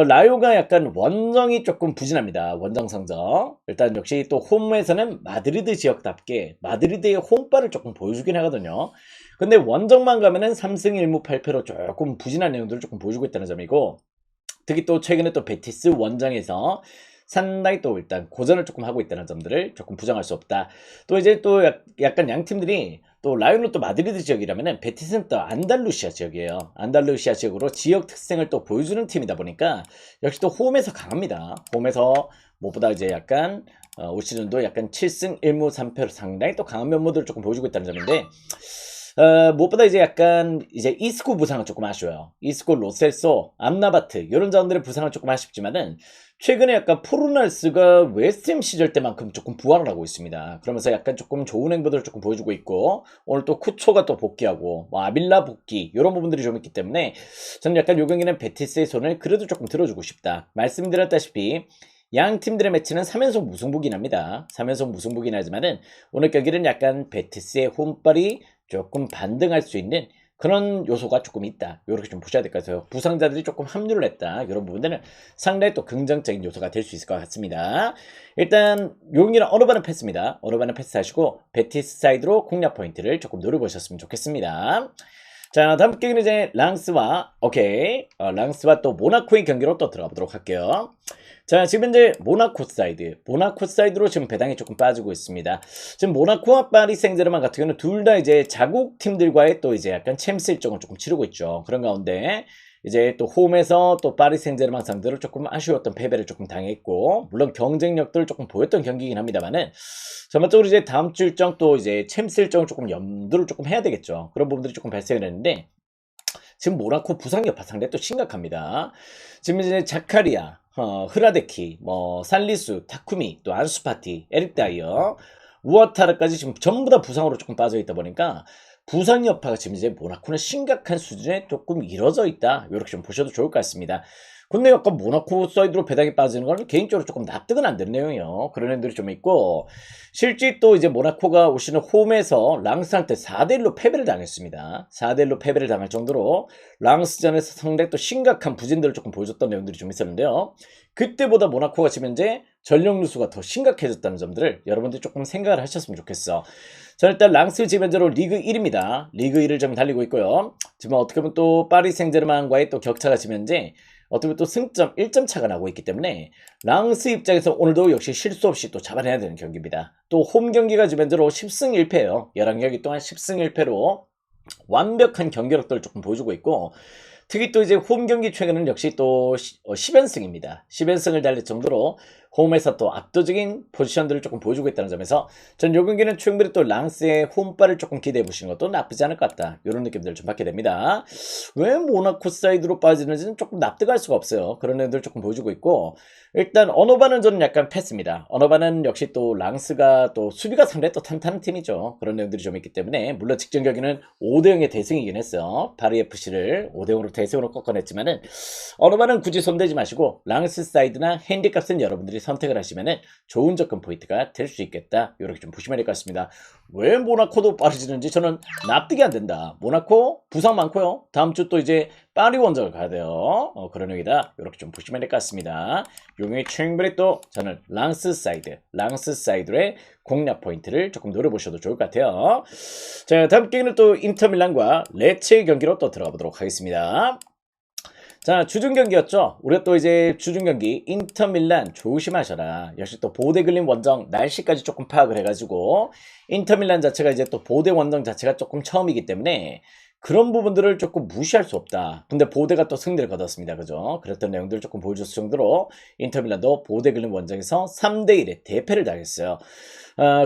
라요가 약간 원정이 조금 부진합니다. 원정 성적. 일단 역시 또 홈에서는 마드리드 지역답게 마드리드의 홈발을 조금 보여주긴 하거든요. 근데 원정만 가면은 3승 1무 8패로 조금 부진한 내용들을 조금 보여주고 있다는 점이고 특히 또 최근에 또 베티스 원정에서 상당히 또 일단 고전을 조금 하고 있다는 점들을 조금 부정할 수 없다. 또 이제 또 약간 양 팀들이 또 라이온은 또 마드리드 지역이라면은 베티스는 또 안달루시아 지역이에요. 안달루시아 지역으로 지역 특성을 또 보여주는 팀이다 보니까 역시 또 홈에서 강합니다. 홈에서 무엇보다 이제 약간 올 시즌도 약간 7승 1무 3패로 상당히 또 강한 면모들을 조금 보여주고 있다는 점인데 무엇보다 이제 약간 이제 이스코 부상은 조금 아쉬워요. 이스코, 로셀소, 암나바트 이런 자원들의 부상은 조금 아쉽지만은 최근에 약간 포르날스가 웨스트햄 시절 때만큼 조금 부활을 하고 있습니다. 그러면서 약간 조금 좋은 행보들을 조금 보여주고 있고 오늘 또 쿠초가 또 복귀하고 뭐 아빌라 복귀 이런 부분들이 좀 있기 때문에 저는 약간 요 경기는 베티스의 손을 그래도 조금 들어주고 싶다. 말씀드렸다시피 양 팀들의 매치는 3연속 무승부긴 합니다. 3연속 무승부긴 하지만은 오늘 경기는 약간 베티스의 홈발이 조금 반등할 수 있는 그런 요소가 조금 있다. 이렇게 좀 보셔야 될 것 같아요. 부상자들이 조금 합류를 했다. 이런 부분들은 상당히 또 긍정적인 요소가 될 수 있을 것 같습니다. 일단 용이랑 어느 반은 패스입니다. 어느 반은 패스하시고 베티스 사이드로 공략 포인트를 조금 노려보셨으면 좋겠습니다. 자, 다음 경기는 이제 랑스와 랑스와 또 모나코의 경기로 또 들어가 보도록 할게요. 자, 지금 현재 모나코 사이드로 지금 배당이 조금 빠지고 있습니다. 지금 모나코와 파리 생제르맹 같은 경우는 둘 다 이제 자국 팀들과의 또 이제 약간 챔스 일정을 조금 치르고 있죠. 그런 가운데 이제 또 홈에서 또 파리 생제르맹 상대로 조금 아쉬웠던 패배를 조금 당했고 물론 경쟁력들 조금 보였던 경기이긴 합니다만은 전반적으로 이제 다음 주 일정 또 이제 챔스 일정을 조금 염두를 조금 해야 되겠죠. 그런 부분들이 조금 발생을 했는데 지금 모나코 부상 여파 상당히 또 심각합니다. 지금 이제 자카리아, 흐라데키, 뭐 살리수, 타쿠미, 또 안수파티, 에릭 다이어, 우어타르까지 지금 전부 다 부상으로 조금 빠져 있다 보니까 부상 여파가 지금 이제 모나코는 심각한 수준에 조금 이뤄져 있다. 이렇게 좀 보셔도 좋을 것 같습니다. 근데 약간 모나코 사이드로 배당이 빠지는 거는 개인적으로 조금 납득은 안 되는 내용이에요. 그런 애들이 좀 있고, 실제 또 이제 모나코가 올 시즌 홈에서 랑스한테 4대1로 패배를 당했습니다. 4대1로 패배를 당할 정도로 랑스전에서 상당히 또 심각한 부진들을 조금 보여줬던 내용들이 좀 있었는데요. 그때보다 모나코가 지금 현재 전력 누수가 더 심각해졌다는 점들을 여러분들이 조금 생각을 하셨으면 좋겠어. 자, 일단 랑스 지금 현재로 리그 1입니다. 리그 1을 좀 달리고 있고요. 지금 어떻게 보면 또 파리 생제르맹과의 또 격차가 지금 현재 어떻게 보면 또 승점 1점 차가 나고 있기 때문에 랑스 입장에서 오늘도 역시 실수 없이 또 잡아내야 되는 경기입니다. 또 홈 경기가 지금 현재로 10승 1패예요. 11경기 동안 10승 1패로 완벽한 경기력들을 조금 보여주고 있고, 특히 또 이제 홈 경기 최근은 역시 또 10연승입니다. 10연승을 달릴 정도로 홈에서 또 압도적인 포지션들을 조금 보여주고 있다는 점에서 전 요 경기는 충분히 또 랑스의 홈발을 조금 기대해 보시는 것도 나쁘지 않을 것 같다. 이런 느낌들을 좀 받게 됩니다. 왜 모나코 사이드로 빠지는지는 조금 납득할 수가 없어요. 그런 애들 조금 보여주고 있고, 일단 언어반은 저는 약간 패스입니다. 언어반은 역시 또 랑스가 또 수비가 상당히 또 탄탄한 팀이죠. 그런 내용들이 좀 있기 때문에 물론 직전 경기는 5대0의 대승이긴 했어요. 파리 FC를 5대0으로 대승으로 꺾어냈지만은 언어반은 굳이 손대지 마시고 랑스 사이드나 핸디값은 여러분들이 선택을 하시면은 좋은 접근 포인트가 될 수 있겠다. 이렇게 좀 보시면 될 것 같습니다. 왜 모나코도 빠르지는지 저는 납득이 안 된다. 모나코 부상 많고요. 다음 주 또 이제 파리 원정을 가야 돼요. 그런 얘기다. 이렇게 좀 보시면 될 것 같습니다. 용의 충분히 또 저는 랑스 사이드의 공략 포인트를 조금 노려보셔도 좋을 것 같아요. 자, 다음 경기는 또 인터밀란과 레체 경기로 또 들어가 보도록 하겠습니다. 자, 주중 경기였죠. 우리가 또 이제 주중 경기 인터밀란 조심하셔라. 역시 또 보데글림 원정 날씨까지 조금 파악을 해가지고 인터밀란 자체가 이제 또 보데 원정 자체가 조금 처음이기 때문에 그런 부분들을 조금 무시할 수 없다. 근데 보데가 또 승리를 거뒀습니다. 그죠? 그랬던 내용들을 조금 보여줬을 정도로 인터밀란도 보데글림 원정에서 3대1의 대패를 당했어요.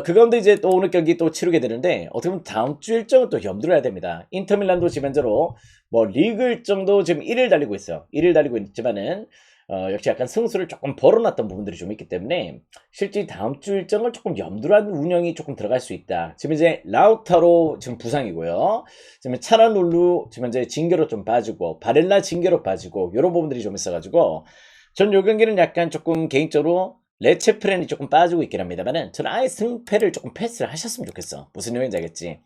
그 가운데 이제 또 오늘 경기 또 치르게 되는데 어떻게 보면 다음 주 일정은 또 염두를 해야 됩니다. 인터밀란도 지금 현재로 뭐 리그 일정도 지금 1일 달리고 있어요. 1일 달리고 있지만은 역시 약간 승수를 조금 벌어놨던 부분들이 좀 있기 때문에 실제 다음 주 일정을 조금 염두를 한 운영이 조금 들어갈 수 있다. 지금 이제 라우타로 지금 부상이고요. 지금 차라놀루 지금 이제 징계로 좀 빠지고 바렐라 징계로 빠지고 이런 부분들이 좀 있어가지고 전 요 경기는 약간 조금 개인적으로 레체 프렌이 조금 빠지고 있긴 합니다만은 저는 아예 승패를 조금 패스를 하셨으면 좋겠어. 무슨 내용인지 알겠지?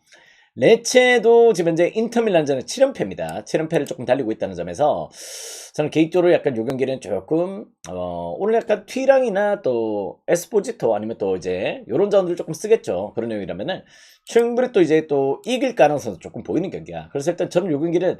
레체도 지금 현재 인터밀란전은 7연패입니다. 7연패를 조금 달리고 있다는 점에서 저는 개인적으로 약간 요 경기는 조금 오늘 약간 튀랑이나 또 에스포지토 아니면 또 이제 요런 자원들을 조금 쓰겠죠. 그런 내용이라면은 충분히 또 이제 또 이길 가능성도 조금 보이는 경기야. 그래서 일단 저는 요 경기는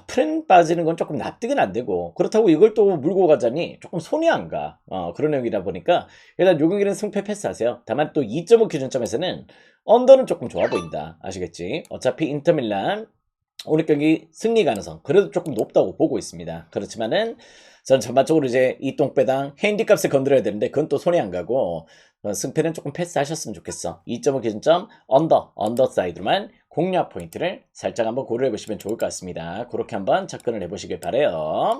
프렌 빠지는 건 조금 납득은 안 되고 그렇다고 이걸 또 물고 가자니 조금 손이 안 가. 그런 내용이다 보니까 일단 요 경기는 승패 패스하세요. 다만 또 2.5 기준점에서는 언더는 조금 좋아 보인다. 아시겠지? 어차피 인터밀란 오늘 경기 승리 가능성 그래도 조금 높다고 보고 있습니다. 그렇지만은 저는 전반적으로 이제 이 똥배당 핸디값을 건드려야 되는데 그건 또 손이 안 가고 승패는 조금 패스하셨으면 좋겠어. 2.5 기준점 언더 사이드로만 공략 포인트를 살짝 한번 고려해 보시면 좋을 것 같습니다. 그렇게 한번 접근을 해보시길 바래요.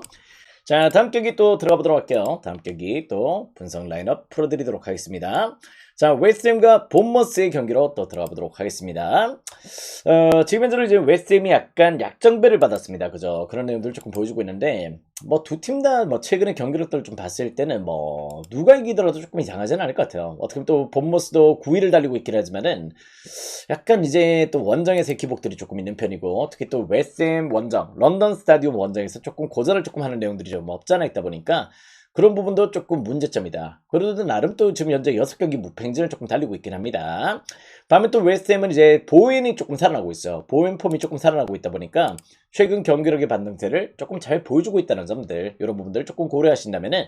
자, 다음 경기 또 들어가 보도록 할게요. 다음 경기 또 분석 라인업 풀어드리도록 하겠습니다. 자, 웨스트햄과 본머스의 경기로 또 들어가 보도록 하겠습니다. 지금 현재로 이제 웨스트햄이 약간 약정배를 받았습니다. 그죠? 그런 내용들을 조금 보여주고 있는데, 뭐 두 팀 다 뭐 최근에 경기력들을 좀 봤을 때는 뭐 누가 이기더라도 조금 이상하지는 않을 것 같아요. 어떻게 보면 또 본머스도 9위를 달리고 있긴 하지만은 약간 이제 또 원정에서의 기복들이 조금 있는 편이고, 특히 또 웨스트햄 원정, 런던 스타디움 원정에서 조금 고전을 조금 하는 내용들이 좀 없지 않아 있다 보니까 그런 부분도 조금 문제점이다. 그래도 나름 또 지금 현재 6경기 무패행진을 조금 달리고 있긴 합니다. 다음에 또 웨스트햄은 이제 보웬이 조금 살아나고 있어요. 보웬 폼이 조금 살아나고 있다 보니까 최근 경기력의 반등세를 조금 잘 보여주고 있다는 점들, 이런 부분들 조금 고려하신다면은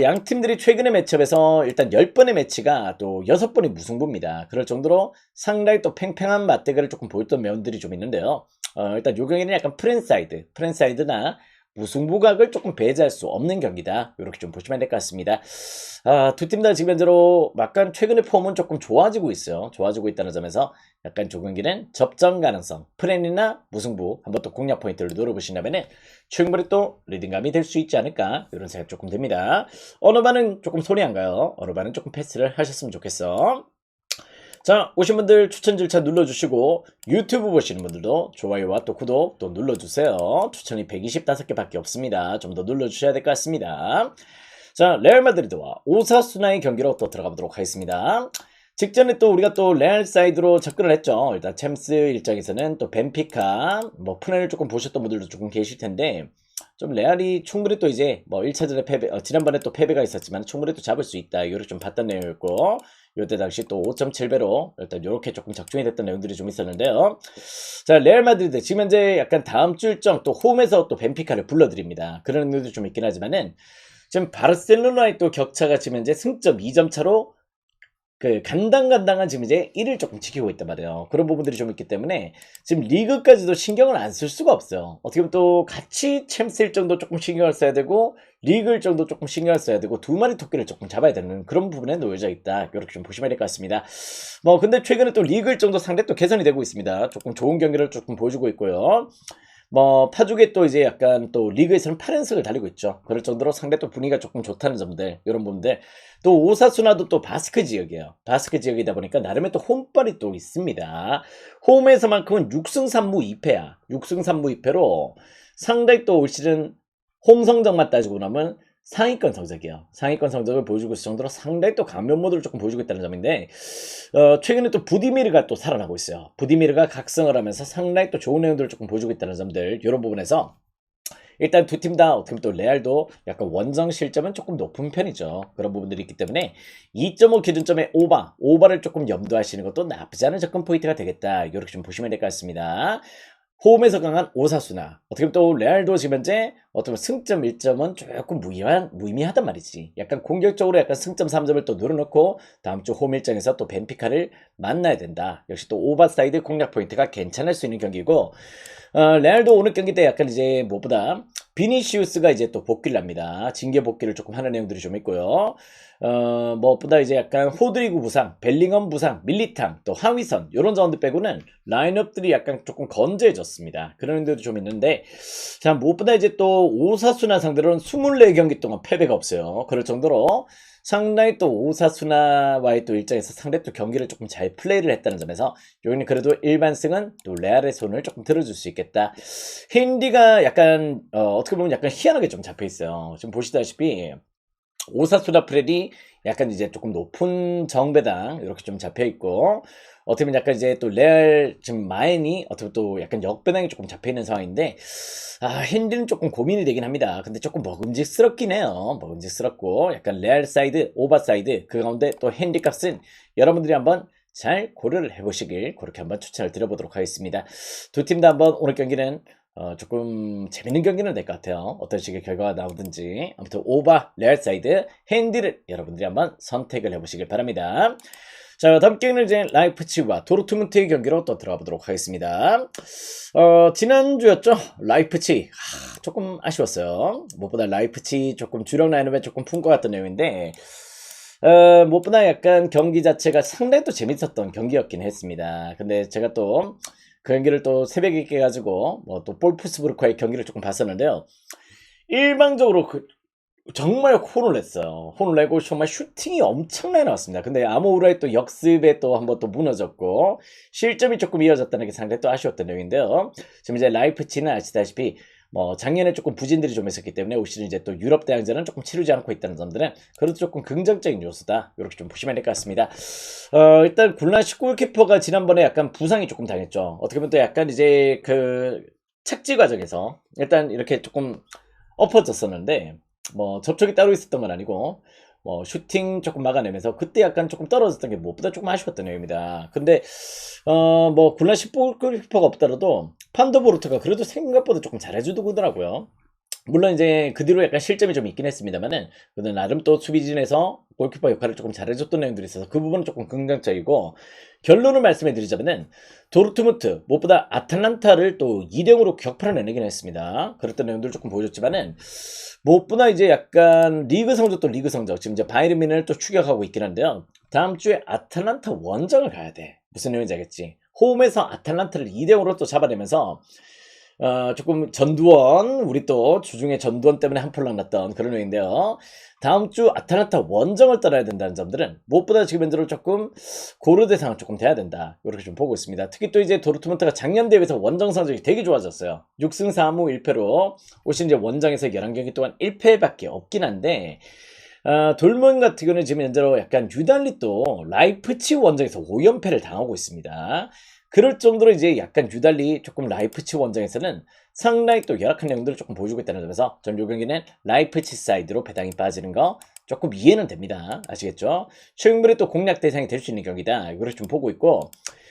양 팀들이 최근의 매치업에서 일단 10번의 매치가 또 6번이 무승부입니다. 그럴 정도로 상당히 또 팽팽한 맞대결을 조금 보였던 면들이 좀 있는데요. 일단 요 경기는 약간 프렌사이드나 무승부각을 조금 배제할 수 없는 경기다. 이렇게 좀 보시면 될 것 같습니다. 두 팀 다 지금 현재로 약간 최근의 폼은 조금 좋아지고 있어요. 좋아지고 있다는 점에서 약간 조 경기는 접전 가능성, 프렌이나 무승부 한번 또 공략 포인트를 노려보신다면 충분히 또 리딩감이 될 수 있지 않을까 이런 생각 조금 듭니다. 어느 반은 조금 손이 안 가요. 어느 반은 조금 패스를 하셨으면 좋겠어. 자, 오신 분들 추천 절차 눌러주시고 유튜브 보시는 분들도 좋아요와 또 구독 또 눌러주세요. 추천이 125개밖에 없습니다. 좀 더 눌러주셔야 될 것 같습니다. 자, 레알 마드리드와 오사수나의 경기로 또 들어가 보도록 하겠습니다. 직전에 또 우리가 또 레알 사이드로 접근을 했죠. 일단 챔스 일정에서는 또 벤피카, 뭐 푸네를 조금 보셨던 분들도 조금 계실 텐데, 좀 레알이 충분히 또 이제 뭐 1차전에 패배, 지난번에 또 패배가 있었지만 충분히 또 잡을 수 있다. 이렇게 좀 봤던 내용이었고, 이때 당시 또 5.7배로 일단 이렇게 조금 적중이 됐던 내용들이 좀 있었는데요. 자, 레알 마드리드 지금 현재 약간 다음 주 일정 또 홈에서 또 벤피카를 불러드립니다. 그런 의도도 좀 있긴 하지만은 지금 바르셀로나의 또 격차가 지금 현재 승점 2점 차로 그 간당간당한 지금 이제 1을 조금 지키고 있단 말이에요. 그런 부분들이 좀 있기 때문에 지금 리그까지도 신경을 안 쓸 수가 없어요. 어떻게 보면 또 같이 챔스 일정도 조금 신경을 써야 되고 리그 일정도 조금 신경을 써야 되고 두 마리 토끼를 조금 잡아야 되는 그런 부분에 놓여져 있다. 이렇게 좀 보시면 될 것 같습니다. 뭐 근데 최근에 또 리그 일정도 상당히 또 개선이 되고 있습니다. 조금 좋은 경기를 조금 보여주고 있고요. 뭐 파죽에 또 이제 약간 또 리그에서는 8연승을 달리고 있죠. 그럴 정도로 상대 또 분위기가 조금 좋다는 점들, 이런 부분들. 또 오사수나도 또 바스크 지역이에요. 바스크 지역이다 보니까 나름의 또 홈빨이 또 있습니다. 홈에서만큼은 6승 3무 2패야. 6승 3무 2패로 상당히 또 올 시즌 홈 성적만 따지고 나면 상위권 성적이에요. 상위권 성적을 보여주고 있을 정도로 상당히 또 감면 모드를 조금 보여주고 있다는 점인데, 최근에 또 부디미르가 또 살아나고 있어요. 부디미르가 각성을 하면서 상당히 또 좋은 내용들을 조금 보여주고 있다는 점들, 이런 부분에서 일단 두 팀 다 어떻게 보면 또 레알도 약간 원정 실점은 조금 높은 편이죠. 그런 부분들이 있기 때문에 2.5 기준점의 오바를 조금 염두하시는 것도 나쁘지 않은 접근 포인트가 되겠다. 이렇게 좀 보시면 될 것 같습니다. 홈에서 강한 오사수나, 어떻게 보면 또 레알도 지금 현재 어떻게 보면 승점 1점은 조금 무의미하단 말이지. 약간 공격적으로 약간 승점 3점을 또 늘어놓고 다음 주 홈 일정에서 또 벤피카를 만나야 된다. 역시 또 오버사이드 공략 포인트가 괜찮을 수 있는 경기고, 레알도 오늘 경기 때 약간 이제 무엇보다 비니시우스가 이제 또 복귀를 합니다. 징계 복귀를 조금 하는 내용들이 좀 있고요. 무엇보다 이제 약간 호드리구 부상, 벨링엄 부상, 밀리탕, 또 하위선, 요런 자원들 빼고는 라인업들이 약간 조금 건재해졌습니다. 그런 의도도 좀 있는데, 자, 무엇보다 이제 또 오사수나 상대로는 24경기 동안 패배가 없어요. 그럴 정도로 상당히 또 오사수나와의 또 일정에서 상대 또 경기를 조금 잘 플레이를 했다는 점에서 여기는 그래도 일반승은 또 레알의 손을 조금 들어줄 수 있겠다. 힌디가 약간 어떻게 보면 약간 희한하게 좀 잡혀 있어요. 지금 보시다시피 오사수나 프렐이 약간 이제 조금 높은 정배당 이렇게 좀 잡혀 있고, 어떻게 보면 약간 이제 또 레알 지금 마엔이 어떻게 또 약간 역배당이 조금 잡혀 있는 상황인데, 핸디는 조금 고민이 되긴 합니다. 근데 조금 먹음직스럽긴 해요. 먹음직스럽고 약간 레알 사이드, 오바 사이드, 그 가운데 또 핸디 값은 여러분들이 한번 잘 고려를 해보시길 그렇게 한번 추천을 드려보도록 하겠습니다. 두 팀 다 한번 오늘 경기는 조금 재밌는 경기는 될 것 같아요. 어떤 식의 결과가 나오든지. 아무튼 오바, 레알 사이드, 핸디를 여러분들이 한번 선택을 해보시길 바랍니다. 자, 다음 경기는 이제 라이프치히와 도르트문트의 경기로 또 들어가 보도록 하겠습니다. 지난주였죠? 라이프치히. 조금 아쉬웠어요. 무엇보다 라이프치히 조금 주력 라인업에 조금 푼 것 같던 내용인데, 무엇보다 약간 경기 자체가 상당히 또 재밌었던 경기였긴 했습니다. 근데 제가 또 그 경기를 또 새벽에 깨가지고 뭐 또 볼프스부르크와의 경기를 조금 봤었는데요. 일방적으로 정말 혼을 냈어요. 혼을 내고 정말 슈팅이 엄청나게 나왔습니다. 근데 아모우라의 또 역습에 또 한번 또 무너졌고 실점이 조금 이어졌다는 게 상당히 또 아쉬웠던 내용인데요. 지금 이제 라이프치히는 아시다시피 뭐 작년에 조금 부진들이 좀 있었기 때문에 올 시즌 이제 또 유럽 대항전은 조금 치르지 않고 있다는 점들은 그래도 조금 긍정적인 요소다. 이렇게 좀 보시면 될 것 같습니다. 일단 굴라시 골키퍼가 지난번에 약간 부상이 조금 당했죠. 어떻게 보면 또 약간 이제 그 착지 과정에서 일단 이렇게 조금 엎어졌었는데, 뭐 접촉이 따로 있었던 건 아니고 뭐 슈팅 조금 막아내면서 그때 약간 조금 떨어졌던 게 무엇보다 조금 아쉬웠던 내용입니다. 근데 뭐 굴라시 골키퍼가 없더라도 판더보르트가 그래도 생각보다 조금 잘해주더라고요. 물론 이제 그 뒤로 약간 실점이 좀 있긴 했습니다만은 그래도 나름 또 수비진에서 골키퍼 역할을 조금 잘해줬던 내용들이 있어서 그 부분은 조금 긍정적이고, 결론을 말씀해 드리자면은 도르트문트 무엇보다 아탈란타를 또 2대0으로 격파를 내긴 했습니다. 그랬던 내용들을 조금 보여줬지만은 무엇보다 이제 약간 리그 성적, 또 리그 성적, 지금 이제 바이에른 뮌헨을 또 추격하고 있긴 한데요. 다음 주에 아탈란타 원정을 가야 돼. 무슨 내용인지 알겠지? 홈에서 아탈란타를 2대0으로 또 잡아내면서 조금 전두원, 우리 또 주중에 전두원 때문에 한풀 났던 그런 외인데요. 다음 주 아탈란타 원정을 떠나야 된다는 점들은 무엇보다 지금 현재로 조금 고려 대상은 조금 돼야 된다. 이렇게 좀 보고 있습니다. 특히 또 이제 도르트문트가 작년 대회에서 원정 성적이 되게 좋아졌어요. 6승 4무 1패로 올 시즌 이제 원정에서 11경기 동안 1패밖에 없긴 한데 돌문 같은 경우는 지금 현재로 약간 유달리 또 라이프치 원정에서 5연패를 당하고 있습니다. 그럴 정도로 이제 약간 유달리 조금 라이프치 원정에서는 상당히 또 열악한 내용들을 조금 보여주고 있다는 점에서 전 요 경기는 라이프치 사이드로 배당이 빠지는 거 조금 이해는 됩니다. 아시겠죠? 충분히 또 공략 대상이 될 수 있는 경기다. 이걸 좀 보고 있고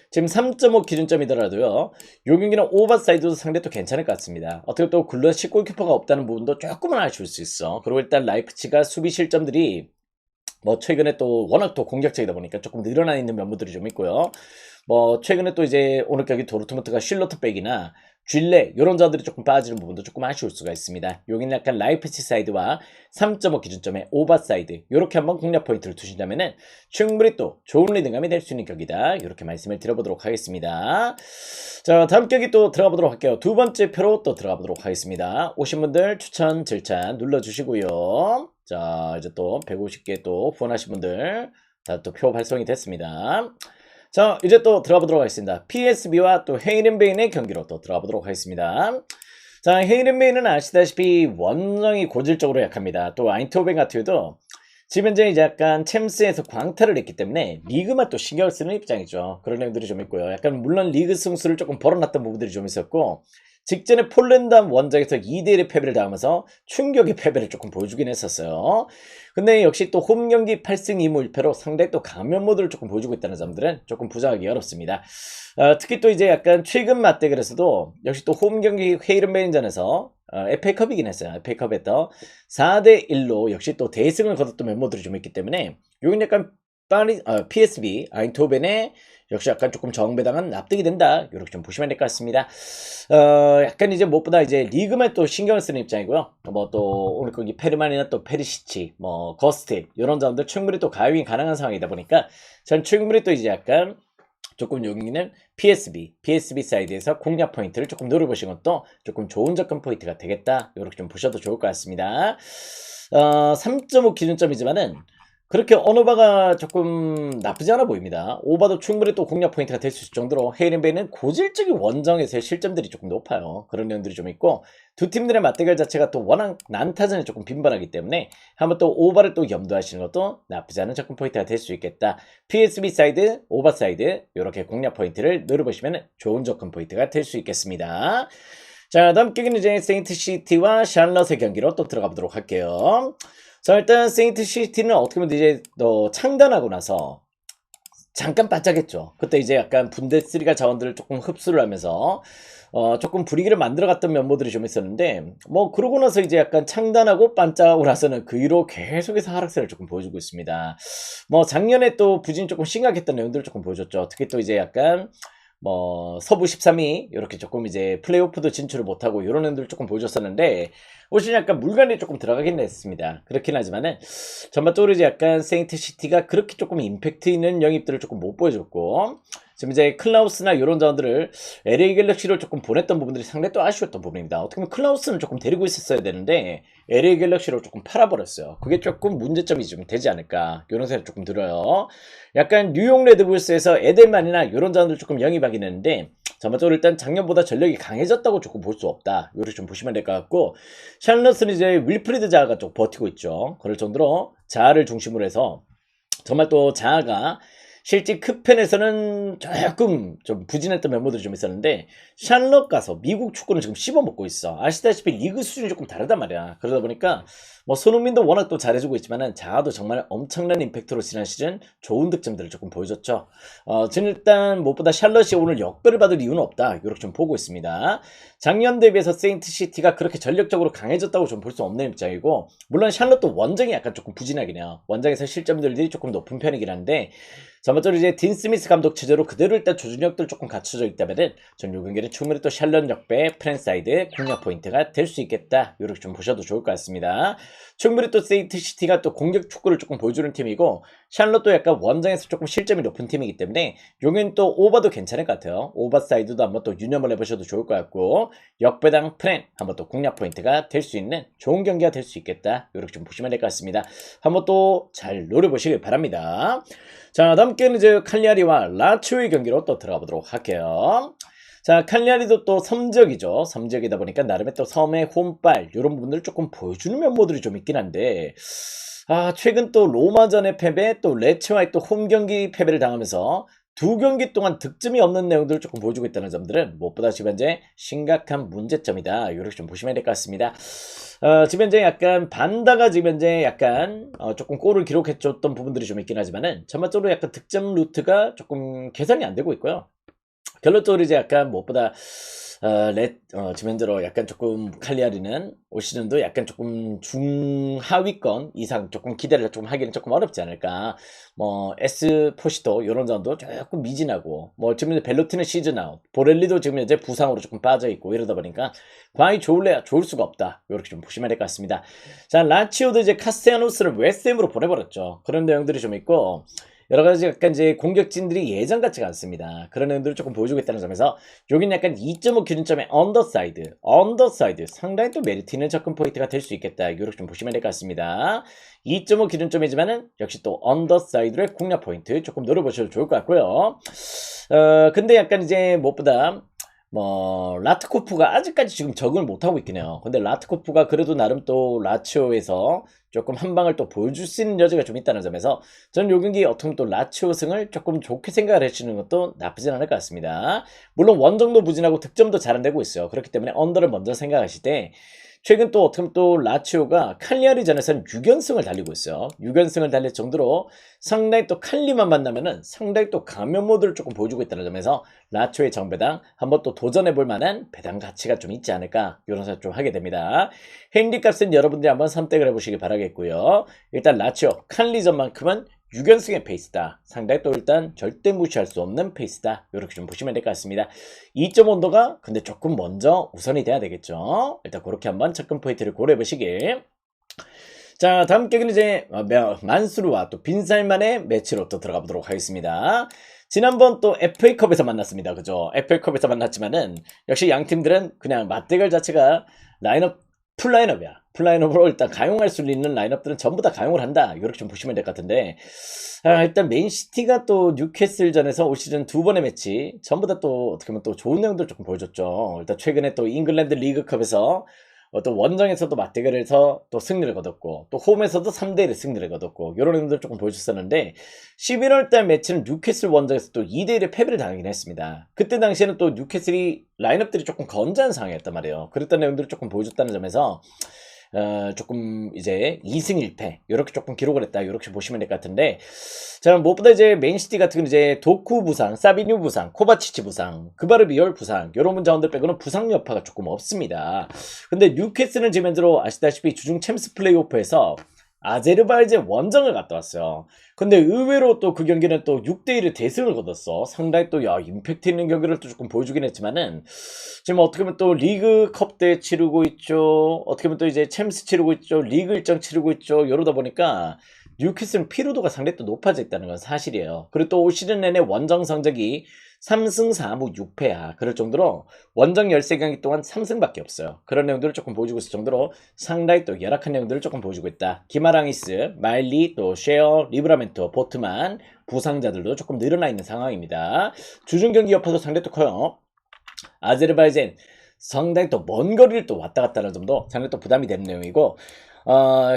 지금 3.5 기준점이더라도요. 요 경기는 오버사이드도 상대 또 괜찮을 것 같습니다. 어떻게 또 글러시 골키퍼가 없다는 부분도 조금은 아쉬울 수 있어. 그리고 일단 라이프치가 수비 실점들이 뭐 최근에 또 워낙 또 공격적이다 보니까 조금 늘어나 있는 면모들이 좀 있고요. 뭐 최근에 또 이제 오늘 경기 도르트문트가 쉴로트백이나 쥘레 이런 자들이 조금 빠지는 부분도 조금 아쉬울 수가 있습니다. 여기는 약간 라이프치 사이드와 3.5 기준점의 오버사이드 이렇게 한번 공략 포인트를 두신다면은 충분히 또 좋은 리듬감이 될 수 있는 경기다. 이렇게 말씀을 드려보도록 하겠습니다. 자, 다음 경기 또 들어가 보도록 할게요. 두 번째 표로 또 들어가 보도록 하겠습니다. 오신 분들 추천 절찬 눌러주시고요. 자, 이제 또 150개 또 후원하신 분들 다 또 표 발송이 됐습니다. 자, 이제 또 들어가 보도록 하겠습니다. PSB와 또 헤이렌베인의 경기로 또 들어가 보도록 하겠습니다. 자, 헤이렌베인은 아시다시피 원정이 고질적으로 약합니다. 또 아인트호벤 같은 경우도 지금 현재 이제 약간 챔스에서 광탈을 했기 때문에 리그만 또 신경을 쓰는 입장이죠. 그런 내용들이 좀 있고요. 약간 물론 리그 승수를 조금 벌어놨던 부분들이 좀 있었고 직전에 폴란드 원정에서 2대1의 패배를 당하면서 충격의 패배를 조금 보여주긴 했었어요. 근데 역시 또 홈 경기 8승 2무 1패로 상당히 또 강면 모드를 조금 보여주고 있다는 점들은 조금 부정하기 어렵습니다. 특히 또 이제 약간 최근 맞대결에서도 역시 또 홈 경기 헤이른베인전에서 FA컵이긴 했어요. FA컵에서 4대1로 역시 또 대승을 거뒀던 멤버들이 좀 있기 때문에 여긴 약간 PSV 아인토벤의 역시 약간 조금 정배당은 납득이 된다. 이렇게 좀 보시면 될 것 같습니다. 약간 이제 무엇보다 이제 리그만 또 신경을 쓰는 입장이고요. 뭐 또 오늘 거기 페르만이나 또 페리시치, 뭐 거스트 이런 점들 충분히 또 가용이 가능한 상황이다 보니까 전 충분히 또 이제 약간 조금 여기는 PSB 사이드에서 공략 포인트를 조금 노려보시는 것도 조금 좋은 접근 포인트가 되겠다. 이렇게 좀 보셔도 좋을 것 같습니다. 3.5 기준점이지만은 그렇게 언어바가 조금 나쁘지 않아 보입니다. 오바도 충분히 또 공략 포인트가 될 수 있을 정도로 헤이렌베이는 고질적인 원정에서의 실점들이 조금 높아요. 그런 내용들이 좀 있고 두 팀들의 맞대결 자체가 또 워낙 난타전이 조금 빈번하기 때문에 한번 또 오바를 또 염두하시는 것도 나쁘지 않은 접근 포인트가 될 수 있겠다. PSB 사이드, 오바 사이드 이렇게 공략 포인트를 노려보시면 좋은 접근 포인트가 될 수 있겠습니다. 자, 다음 경기는 이제 세인트시티와 샬럿의 경기로 또 들어가 보도록 할게요. 자, 일단 세인트시티는 어떻게 보면 이제 창단하고 나서 잠깐 반짝했죠. 그때 이제 약간 분데스리가 자원들을 조금 흡수를 하면서 조금 분위기를 만들어갔던 면모들이 좀 있었는데 뭐 그러고 나서 이제 약간 창단하고 반짝하고 나서는 그 이후로 계속해서 하락세를 조금 보여주고 있습니다. 뭐 작년에 또 부진이 조금 심각했던 내용들을 조금 보여줬죠. 특히 또 이제 약간 뭐 서부 13위 이렇게 조금 이제 플레이오프도 진출을 못하고 이런 애들 조금 보여줬었는데 올 시즌 약간 물간에 조금 들어가긴 했습니다. 그렇긴 하지만은 전반적으로 이제 약간 세인트시티가 그렇게 조금 임팩트 있는 영입들을 조금 못 보여줬고 지금 이제 클라우스나 이런 자원들을 LA 갤럭시로 조금 보냈던 부분들이 상당히 또 아쉬웠던 부분입니다. 어떻게 보면 클라우스는 조금 데리고 있었어야 되는데 LA 갤럭시로 조금 팔아버렸어요. 그게 조금 문제점이 좀 되지 않을까 이런 생각이 조금 들어요. 약간 뉴욕 레드불스에서 에델만이나 이런 자원들 조금 영입하긴 했는데 전반적으로 일단 작년보다 전력이 강해졌다고 조금 볼 수 없다. 이렇게 좀 보시면 될 것 같고 샬럿은 이제 윌프리드 자아가 좀 버티고 있죠. 그럴 정도로 자아를 중심으로 해서 정말 또 자아가 실제 크펜에서는 조금 좀 부진했던 멤버들이 좀 있었는데 샬럿 가서 미국 축구는 지금 씹어먹고 있어. 아시다시피 리그 수준이 조금 다르단 말이야. 그러다 보니까 뭐 손흥민도 워낙 또 잘해주고 있지만은 자아도 정말 엄청난 임팩트로 지난 시즌 좋은 득점들을 조금 보여줬죠. 저는 일단 무엇보다 샬럿이 오늘 역배를 받을 이유는 없다. 이렇게 좀 보고 있습니다. 작년 대비해서 세인트시티가 그렇게 전력적으로 강해졌다고 좀 볼 수 없는 입장이고 물론 샬럿도 원정이 약간 조금 부진하긴 해요. 원정에서 실점들이 조금 높은 편이긴 한데 전반적으로 이제 딘 스미스 감독 체제로 그대로 일단 조준력들 조금 갖춰져 있다면은 전 요 경기는 충분히 또 샬럿 역배 프랜사이드 공략 포인트가 될 수 있겠다. 이렇게 좀 보셔도 좋을 것 같습니다. 충분히 또 세인트 시티가 또 공격 축구를 조금 보여주는 팀이고 샬롯도 약간 원정에서 조금 실점이 높은 팀이기 때문에 용인 또 오버도 괜찮을 것 같아요. 오버 사이드도 한번 또 유념을 해보셔도 좋을 것 같고 역배당 플랜 한번 또 공략 포인트가 될 수 있는 좋은 경기가 될 수 있겠다. 이렇게 좀 보시면 될 것 같습니다. 한번 또 잘 노려보시길 바랍니다. 자, 다음 경기는 이제 칼리아리와 라치오의 경기로 또 들어가 보도록 할게요. 자, 칼리아리도 또 섬적이죠. 섬적이다 보니까 나름의 또 섬의 홈빨 이런 부분들을 조금 보여주는 면모들이 좀 있긴 한데 최근 또 로마전의 패배 또 레츠와의 또 홈경기 패배를 당하면서 두 경기 동안 득점이 없는 내용들을 조금 보여주고 있다는 점들은 무엇보다 지금 현재 심각한 문제점이다. 이렇게 좀 보시면 될 것 같습니다. 지금 현재 약간 반다가 지금 현재 약간 조금 골을 기록해줬던 부분들이 좀 있긴 하지만은 전반적으로 약간 득점 루트가 조금 계산이 안 되고 있고요. 결론적으로 이제 약간 무엇보다 지금 현재로 약간 조금 칼리아리는 올 시즌도 약간 조금 중하위권 이상 조금 기대를 조금 하기는 조금 어렵지 않을까. 뭐 에스포시토 이런 점도 조금 미진하고 뭐 지금 현재 벨로티는 시즌 아웃, 보렐리도 지금 현재 부상으로 조금 빠져 있고 이러다 보니까 과연 좋을래야 좋을 수가 없다. 이렇게 좀 보시면 될 것 같습니다. 자, 라치오도 이제 카스테야노스를 웨스트햄으로 보내버렸죠. 그런 내용들이 좀 있고. 여러 가지 약간 이제 공격진들이 예전 같지가 않습니다. 그런 내용들을 조금 보여주고 있다는 점에서 여긴 약간 2.5 기준점의 언더사이드 상당히 또 메리트 있는 접근 포인트가 될 수 있겠다. 이렇게 좀 보시면 될 것 같습니다. 2.5 기준점이지만은 역시 또 언더사이드의 공략 포인트 조금 노려보셔도 좋을 것 같고요. 근데 약간 이제 무엇보다 라트코프가 아직까지 지금 적응을 못하고 있긴 해요. 근데 라트코프가 그래도 나름 또 라치오에서 조금 한 방을 또 보여줄 수 있는 여지가 좀 있다는 점에서 저는 요 경기 어떻게 보면 또 라치오 승을 조금 좋게 생각을 해주시는 것도 나쁘진 않을 것 같습니다. 물론 원정도 부진하고 득점도 잘 안 되고 있어요. 그렇기 때문에 언더를 먼저 생각하실 때 최근 또 어떻게 보면 또 라치오가 칼리아리전에서는 6연승을 달리고 있어요. 6연승을 달릴 정도로 상당히 또 칼리만 만나면은 상당히 또 감염 모드를 조금 보여주고 있다는 점에서 라치오의 정배당 한번 또 도전해볼 만한 배당 가치가 좀 있지 않을까 이런 생각 좀 하게 됩니다. 핸디값은 여러분들이 한번 선택을 해보시기 바라겠고요. 일단 라치오 칼리전만큼은 6연승의 페이스다. 상당히 또 일단 절대 무시할 수 없는 페이스다. 이렇게 좀 보시면 될 것 같습니다. 2점 온도가 근데 조금 먼저 우선이 돼야 되겠죠. 일단 그렇게 한번 접근 포인트를 고려해 보시길. 자, 다음 경기는 이제 만수르와 또 빈살만의 매치로 또 들어가 보도록 하겠습니다. 지난번 또 FA컵에서 만났습니다. 그죠? FA컵에서 만났지만은 역시 양 팀들은 그냥 맞대결 자체가 풀라인업이야. 풀라인업으로 일단 가용할 수 있는 라인업들은 전부 다 가용을 한다. 이렇게 좀 보시면 될 것 같은데 일단 맨시티가 또 뉴캐슬전에서 올 시즌 두 번의 매치 전부 다 또 어떻게 보면 또 좋은 내용들 조금 보여줬죠. 일단 최근에 또 잉글랜드 리그컵에서 또 원정에서도 맞대결을 해서 또 승리를 거뒀고 또 홈에서도 3대1 승리를 거뒀고 이런 내용들 조금 보여줬었는데 11월달 매치는 뉴캐슬 원정에서 또 2대1의 패배를 당하긴 했습니다. 그때 당시에는 또 뉴캐슬이 라인업들이 조금 건재한 상황이었단 말이에요. 그랬던 내용들을 조금 보여줬다는 점에서 조금 이제 2승 1패 이렇게 조금 기록을 했다 이렇게 보시면 될 것 같은데 자, 무엇보다 이제 맨시티 같은 경우는 이제 도쿠 부상, 사비뉴 부상, 코바치치 부상, 그바르비올 부상 이런 문자원들 빼고는 부상 여파가 조금 없습니다. 근데 뉴캐슬은 지금 현재로 아시다시피 주중 챔스 플레이오프에서 아제르바이잔 원정을 갔다 왔어요. 근데 의외로 또 그 경기는 또 6대1의 대승을 거뒀어. 상당히 또 임팩트 있는 경기를 또 조금 보여주긴 했지만은 지금 어떻게 보면 또 리그컵 대 치르고 있죠. 어떻게 보면 또 이제 챔스 치르고 있죠. 리그 일정 치르고 있죠. 이러다 보니까 뉴캐슬은 피로도가 상당히 또 높아져 있다는 건 사실이에요. 그리고 또 올 시즌 내내 원정 성적이 3승 4무 6패야. 그럴 정도로 원정 13경기 동안 3승밖에 없어요. 그런 내용들을 조금 보여주고 있을 정도로 상당히 또 열악한 내용들을 조금 보여주고 있다. 기마랑이스, 마일리, 또 쉐어, 리브라멘토, 보트만 부상자들도 조금 늘어나 있는 상황입니다. 주중 경기 여파도 상당히 또 커요. 아제르바이잔 상당히 또 먼 거리를 또 왔다 갔다 하는 점도 상당히 또 부담이 되는 내용이고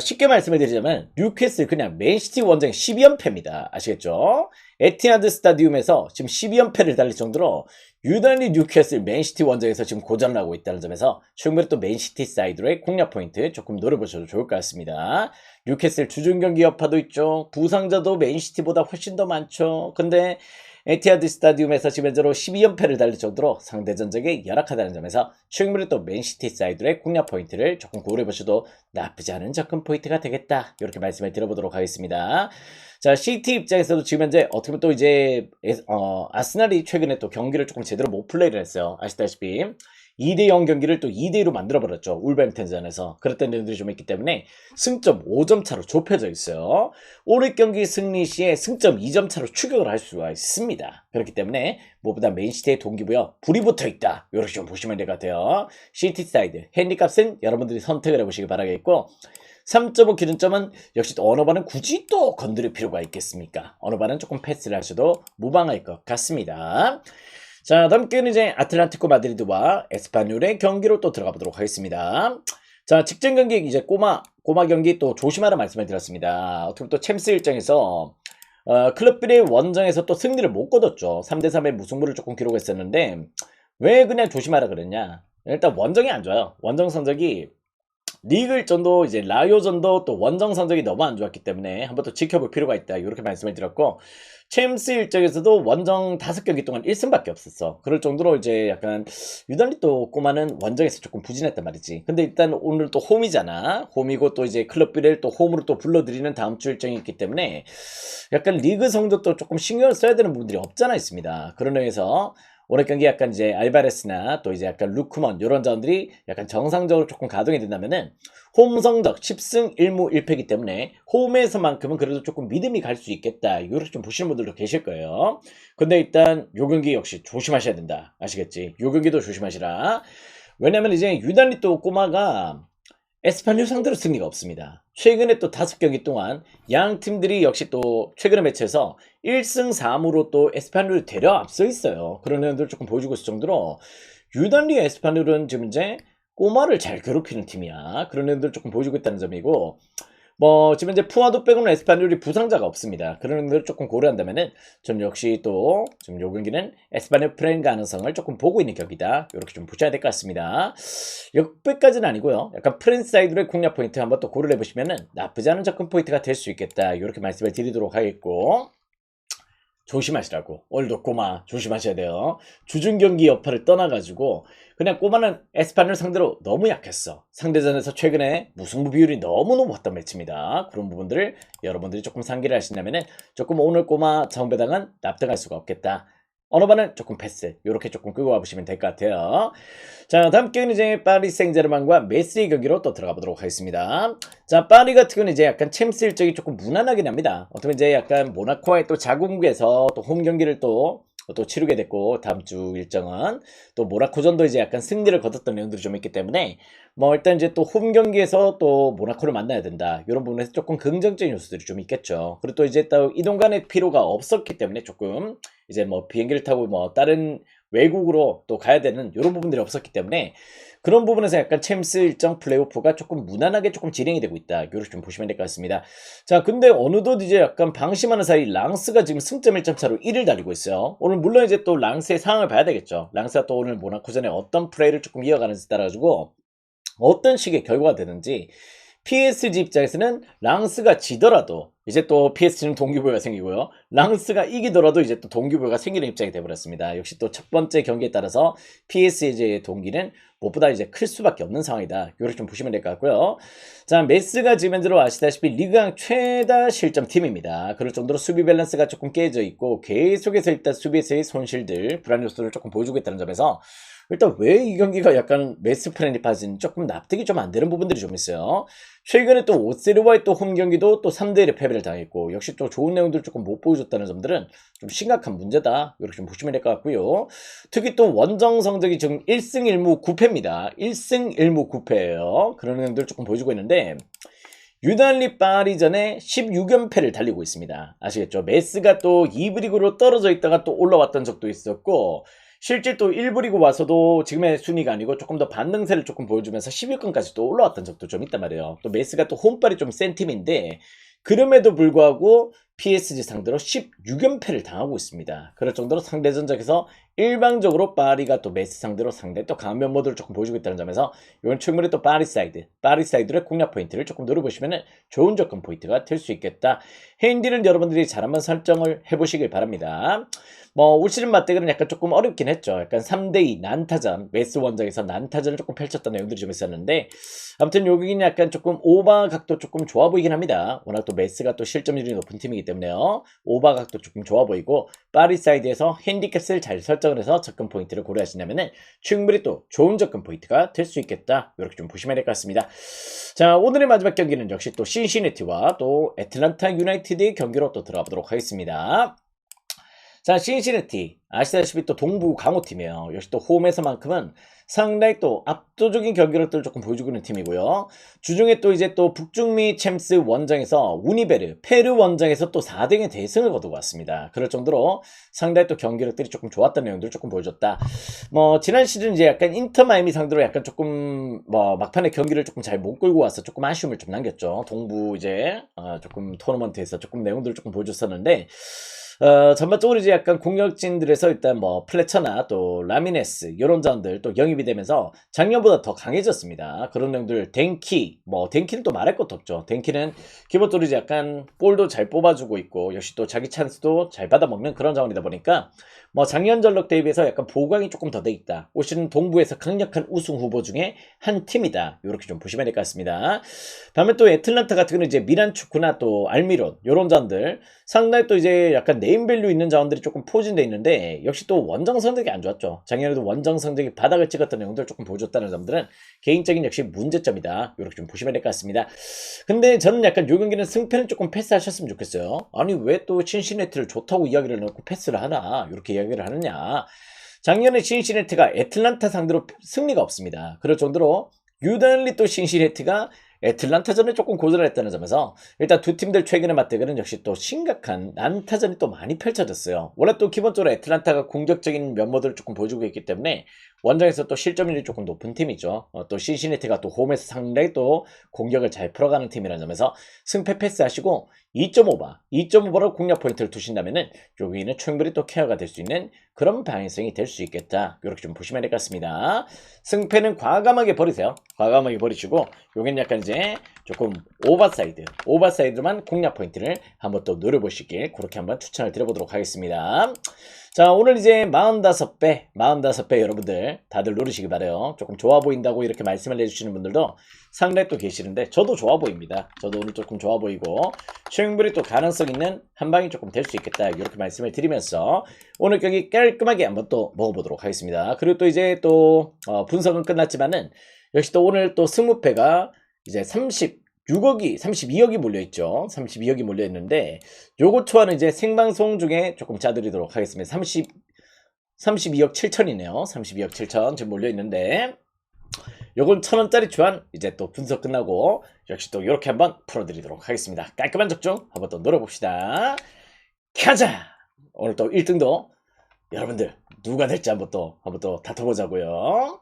쉽게 말씀을 드리자면 뉴캐슬 그냥 맨시티 원정 12연패입니다. 아시겠죠? 에티하드 스타디움에서 지금 12연패를 달릴 정도로 유난히 뉴캐슬 맨시티 원정에서 지금 고전을 하고 있다는 점에서 충분히 또 맨시티 사이드의 공략 포인트 조금 노려보셔도 좋을 것 같습니다. 뉴캐슬 주중 경기 여파도 있죠. 부상자도 맨시티보다 훨씬 더 많죠. 근데 에티하드 스타디움에서 지금 현재로 12연패를 달릴 정도로 상대 전적이 열악하다는 점에서 충분히 또 맨시티 사이드의 공략 포인트를 조금 고려해보셔도 나쁘지 않은 접근 포인트가 되겠다. 이렇게 말씀을 드려보도록 하겠습니다. 자, 시티 입장에서도 지금 현재 어떻게 보면 또 이제 아스날이 최근에 또 경기를 조금 제대로 못 플레이를 했어요. 아시다시피 2대0 경기를 또 2대2로 만들어버렸죠. 울버햄튼전에서. 그랬던 내용들이 좀 있기 때문에 승점 5점 차로 좁혀져 있어요. 오늘 경기 승리 시에 승점 2점 차로 추격을 할 수가 있습니다. 그렇기 때문에 무엇보다 맨시티의 동기부여 불이 붙어있다. 이렇게 좀 보시면 될 것 같아요. 시티 사이드 핸디값은 여러분들이 선택을 해보시기 바라겠고 3.5 기준점은 역시 또 어느 반은 굳이 또 건드릴 필요가 있겠습니까? 어느 반은 조금 패스를 하셔도 무방할 것 같습니다. 자, 다음 경기는 이제 아틀란티코 마드리드와 에스파뇰의 경기로 또 들어가 보도록 하겠습니다. 자, 직전 경기 이제 꼬마 경기 또 조심하라 말씀을 드렸습니다. 어떻게 보면 또 챔스 일정에서 클럽비의 원정에서 또 승리를 못 거뒀죠. 3대3의 무승부를 조금 기록했었는데 왜 그냥 조심하라 그랬냐? 일단 원정이 안 좋아요. 원정 성적이 리그 일전도 이제 라요전도 또 원정 성적이 너무 안 좋았기 때문에 한번 또 지켜볼 필요가 있다. 이렇게 말씀을 드렸고 챔스 일정에서도 원정 5경기 동안 1승밖에 없었어. 그럴 정도로 이제 약간 유달리 또 꼬마는 원정에서 조금 부진했단 말이지. 근데 일단 오늘 또 홈이잖아. 홈이고 또 이제 클럽비를 또 홈으로 또 불러들이는 다음 주 일정이 있기 때문에 약간 리그 성적도 조금 신경을 써야 되는 부분들이 없잖아 있습니다. 그런 의미에서 오늘 경기 약간 이제 알바레스나 또 이제 약간 루크먼 이런 자원들이 약간 정상적으로 조금 가동이 된다면은 홈 성적 10승 1무 1패이기 때문에 홈에서만큼은 그래도 조금 믿음이 갈 수 있겠다. 이렇게 좀 보시는 분들도 계실 거예요. 근데 일단 요 경기 역시 조심하셔야 된다. 아시겠지? 요 경기도 조심하시라. 왜냐면 이제 유달리 또 꼬마가 에스파뇰 상대로 승리가 없습니다. 최근에 또 5경기 동안 양 팀들이 역시 또 최근의 매치에서 1승 4무로 또 에스파뇰을 대려 앞서 있어요. 그런 내용들을 조금 보여주고 있을 정도로 유달리 에스파뇰은 지금 이제 꼬마를 잘 괴롭히는 팀이야. 그런 내용들을 조금 보여주고 있다는 점이고 지금 이제 푸아도 빼고는 에스파뇰이 부상자가 없습니다. 그런 것들을 조금 고려한다면은 전 역시 또 지금 요 경기는 에스파뇰 프레임 가능성을 조금 보고 있는 격이다. 이렇게 좀 보셔야 될 것 같습니다. 역배까지는 아니고요. 약간 프렌스 사이드의 공략 포인트 한번 또 고려해 보시면은 나쁘지 않은 접근 포인트가 될 수 있겠다. 이렇게 말씀을 드리도록 하겠고. 조심하시라고. 오늘도 꼬마 조심하셔야 돼요. 주중 경기 여파를 떠나가지고 그냥 꼬마는 에스파뇰 상대로 너무 약했어. 상대전에서 최근에 무승부 비율이 너무 높았던 매치입니다. 그런 부분들을 여러분들이 조금 상기를 하신다면은 조금 오늘 꼬마 정배당은 납득할 수가 없겠다. 어느 반은 조금 패스 이렇게 조금 끌고 와보시면 될 것 같아요. 자, 다음 경기는 이제 파리 생제르맹과 메시의 경기로 또 들어가 보도록 하겠습니다. 자, 파리 같은 경우는 이제 약간 챔스 일정이 조금 무난하긴 합니다. 어떻게 이제 약간 모나코와의 또 자국에서 또 홈 경기를 또 치르게 됐고 다음 주 일정은 또 모나코전도 이제 약간 승리를 거뒀던 내용들이 좀 있기 때문에 일단 이제 또 홈 경기에서 또 모나코를 만나야 된다. 이런 부분에서 조금 긍정적인 요소들이 좀 있겠죠. 그리고 또 이제 또 이동 간의 피로가 없었기 때문에 조금 이제 비행기를 타고 다른 외국으로 또 가야 되는 이런 부분들이 없었기 때문에 그런 부분에서 약간 챔스 일정 플레이오프가 조금 무난하게 조금 진행이 되고 있다. 이렇게 좀 보시면 될 것 같습니다. 자, 근데 어느덧 이제 약간 방심하는 사이 랑스가 지금 승점 1점 차로 1위를 달리고 있어요. 오늘 물론 이제 또 랑스의 상황을 봐야 되겠죠. 랑스가 또 오늘 모나코전에 어떤 플레이를 조금 이어가는지 따라가지고 어떤 식의 결과가 되는지 PSG 입장에서는 랑스가 지더라도 이제 또 PSG는 동기부여가 생기고요. 랑스가 이기더라도 이제 또 동기부여가 생기는 입장이 되어버렸습니다. 역시 또 첫 번째 경기에 따라서 PSG의 동기는 무엇보다 이제 클 수밖에 없는 상황이다. 이렇게 좀 보시면 될 것 같고요. 자, 메스가 지금 현재로 아시다시피 리그왕 최다 실점 팀입니다. 그럴 정도로 수비 밸런스가 조금 깨져 있고 계속해서 일단 수비에서의 손실들, 불안 요소를 조금 보여주고 있다는 점에서 일단 왜 이 경기가 약간 메스 프렌이 빠진 조금 납득이 좀 안 되는 부분들이 좀 있어요. 최근에 또 오세르와의 또 홈 경기도 또 3대1의 패배를 당했고 역시 또 좋은 내용들을 조금 못 보여줬다는 점들은 좀 심각한 문제다. 이렇게 좀 보시면 될 것 같고요. 특히 또 원정 성적이 지금 1승 1무 9패입니다. 1승 1무 9패예요. 그런 내용들을 조금 보여주고 있는데 유달리 파리전에 16연패를 달리고 있습니다. 아시겠죠? 메스가 또 2부 리그로 떨어져 있다가 또 올라왔던 적도 있었고 실제 또 1부 리그 와서도 지금의 순위가 아니고 조금 더 반등세를 조금 보여주면서 10위권까지 또 올라왔던 적도 좀 있단 말이에요. 또 메스가 또 홈발이 좀 센 팀인데 그럼에도 불구하고 PSG 상대로 16연패를 당하고 있습니다. 그럴 정도로 상대 전적에서 일방적으로 파리가 또 메스 상대로 상당히 또 강한 면모들을 조금 보여주고 있다는 점에서 이번 충분히 또 파리 사이드의 공략 포인트를 조금 노려보시면 좋은 접근 포인트가 될 수 있겠다. 헤인디는 여러분들이 잘 한번 설정을 해보시길 바랍니다. 뭐 올 시즌 맞대결은 약간 조금 어렵긴 했죠. 약간 3대2 난타전, 메스 원정에서 난타전을 조금 펼쳤던 내용들이 좀 있었는데 아무튼 여기는 약간 조금 오바 각도 조금 좋아 보이긴 합니다. 워낙 또 메스가 또 실점률이 높은 팀이기 때문에요. 오바 각도 조금 좋아 보이고 파리 사이드에서 핸디캡을 잘 설정을 해서 접근 포인트를 고려하신다면은 충분히 또 좋은 접근 포인트가 될 수 있겠다. 이렇게 좀 보시면 될 것 같습니다. 자, 오늘의 마지막 경기는 역시 또 신시내티와 또 애틀란타 유나이티드의 경기로 또 들어가 보도록 하겠습니다. 자, 신시내티 아시다시피 또 동부 강호팀이에요. 역시 또 홈에서만큼은 상당히 또 압도적인 경기력들을 조금 보여주고 있는 팀이고요. 주중에 또 이제 또 북중미 챔스 원정에서 우니베르 페루 원정에서 또 4등의 대승을 거두고 왔습니다. 그럴 정도로 상당히 또 경기력들이 조금 좋았던 내용들을 조금 보여줬다. 뭐 지난 시즌 이제 약간 인터 마이미 상대로 약간 조금 뭐 막판에 경기를 조금 잘 못 끌고 와서 조금 아쉬움을 좀 남겼죠. 동부 이제 조금 토너먼트에서 조금 내용들을 조금 보여줬었는데 전반적으로 이제 약간 공격진들에서 일단 뭐 플래처나 또 라미네스 이런 자원들 또 영입이 되면서 작년보다 더 강해졌습니다. 그런 내용들 덴키 뭐 덴키는 또 말할 것도 없죠. 덴키는 기본적으로 이제 약간 볼도 잘 뽑아주고 있고 역시 또 자기 찬스도 잘 받아먹는 그런 자원이다 보니까 뭐 작년 전력 대비해서 약간 보강이 조금 더 돼 있다. 올 시즌 동부에서 강력한 우승 후보 중에 한 팀이다. 이렇게 좀 보시면 될 것 같습니다. 다음에 또 애틀란타 같은 경우는 이제 미란 축구나 또 알미론 이런 자원들 상당히 또 이제 약간 네임밸류 있는 자원들이 조금 포진돼 있는데 역시 또 원정 성적이 안 좋았죠. 작년에도 원정 성적이 바닥을 찍었던 내용들 조금 보여줬다는 점들은 개인적인 역시 문제점이다. 이렇게 좀 보시면 될 것 같습니다. 근데 저는 약간 요 경기는 승패는 조금 패스하셨으면 좋겠어요. 아니 왜 또 신시내티를 좋다고 이야기를 넣고 패스를 하나 이렇게 이야기를 하느냐. 작년에 신시내티가 애틀란타 상대로 승리가 없습니다. 그럴 정도로 유달리 또 신시내티가 애틀란타전에 조금 고전했다는 점에서 일단 두 팀들 최근의 맞대결은 역시 또 심각한 난타전이 또 많이 펼쳐졌어요. 원래 또 기본적으로 애틀란타가 공격적인 면모들을 조금 보여주고 있기 때문에 원정에서 또 실점률이 조금 높은 팀이죠. 또 신시내티가 또 홈에서 상당히 또 공격을 잘 풀어가는 팀이라는 점에서 승패 패스하시고 2.5로 공략 포인트를 두신다면은 여기는 충분히 또 케어가 될 수 있는 그런 방향성이 될 수 있겠다. 이렇게 좀 보시면 될 것 같습니다. 승패는 과감하게 버리세요. 과감하게 버리시고 여기는 약간 이제 조금 오버사이드로만 공략 포인트를 한번 또 노려보시길 그렇게 한번 추천을 드려보도록 하겠습니다. 자, 오늘 이제 45배 여러분들 다들 노리시기 바래요. 조금 좋아 보인다고 이렇게 말씀을 해주시는 분들도 상당히 또 계시는데 저도 좋아 보입니다. 저도 오늘 조금 좋아 보이고 충분히 또 가능성 있는 한 방이 조금 될 수 있겠다 이렇게 말씀을 드리면서 오늘 경기 깔끔하게 한번 또 먹어보도록 하겠습니다. 그리고 또 이제 또 분석은 끝났지만은 역시 또 오늘 또 승무패가 이제 32억이 몰려있죠. 32억이 몰려있는데 요거 초안은 이제 생방송 중에 조금 짜드리도록 하겠습니다. 32억 7천이네요. 32억 7천 지금 몰려있는데 요건 1000원짜리 초안 이제 또 분석 끝나고 역시 또 이렇게 한번 풀어드리도록 하겠습니다. 깔끔한 적중 한번 또 노려봅시다. 가자! 오늘 또 1등도 여러분들 누가 될지 한번 또 다퉈보자고요.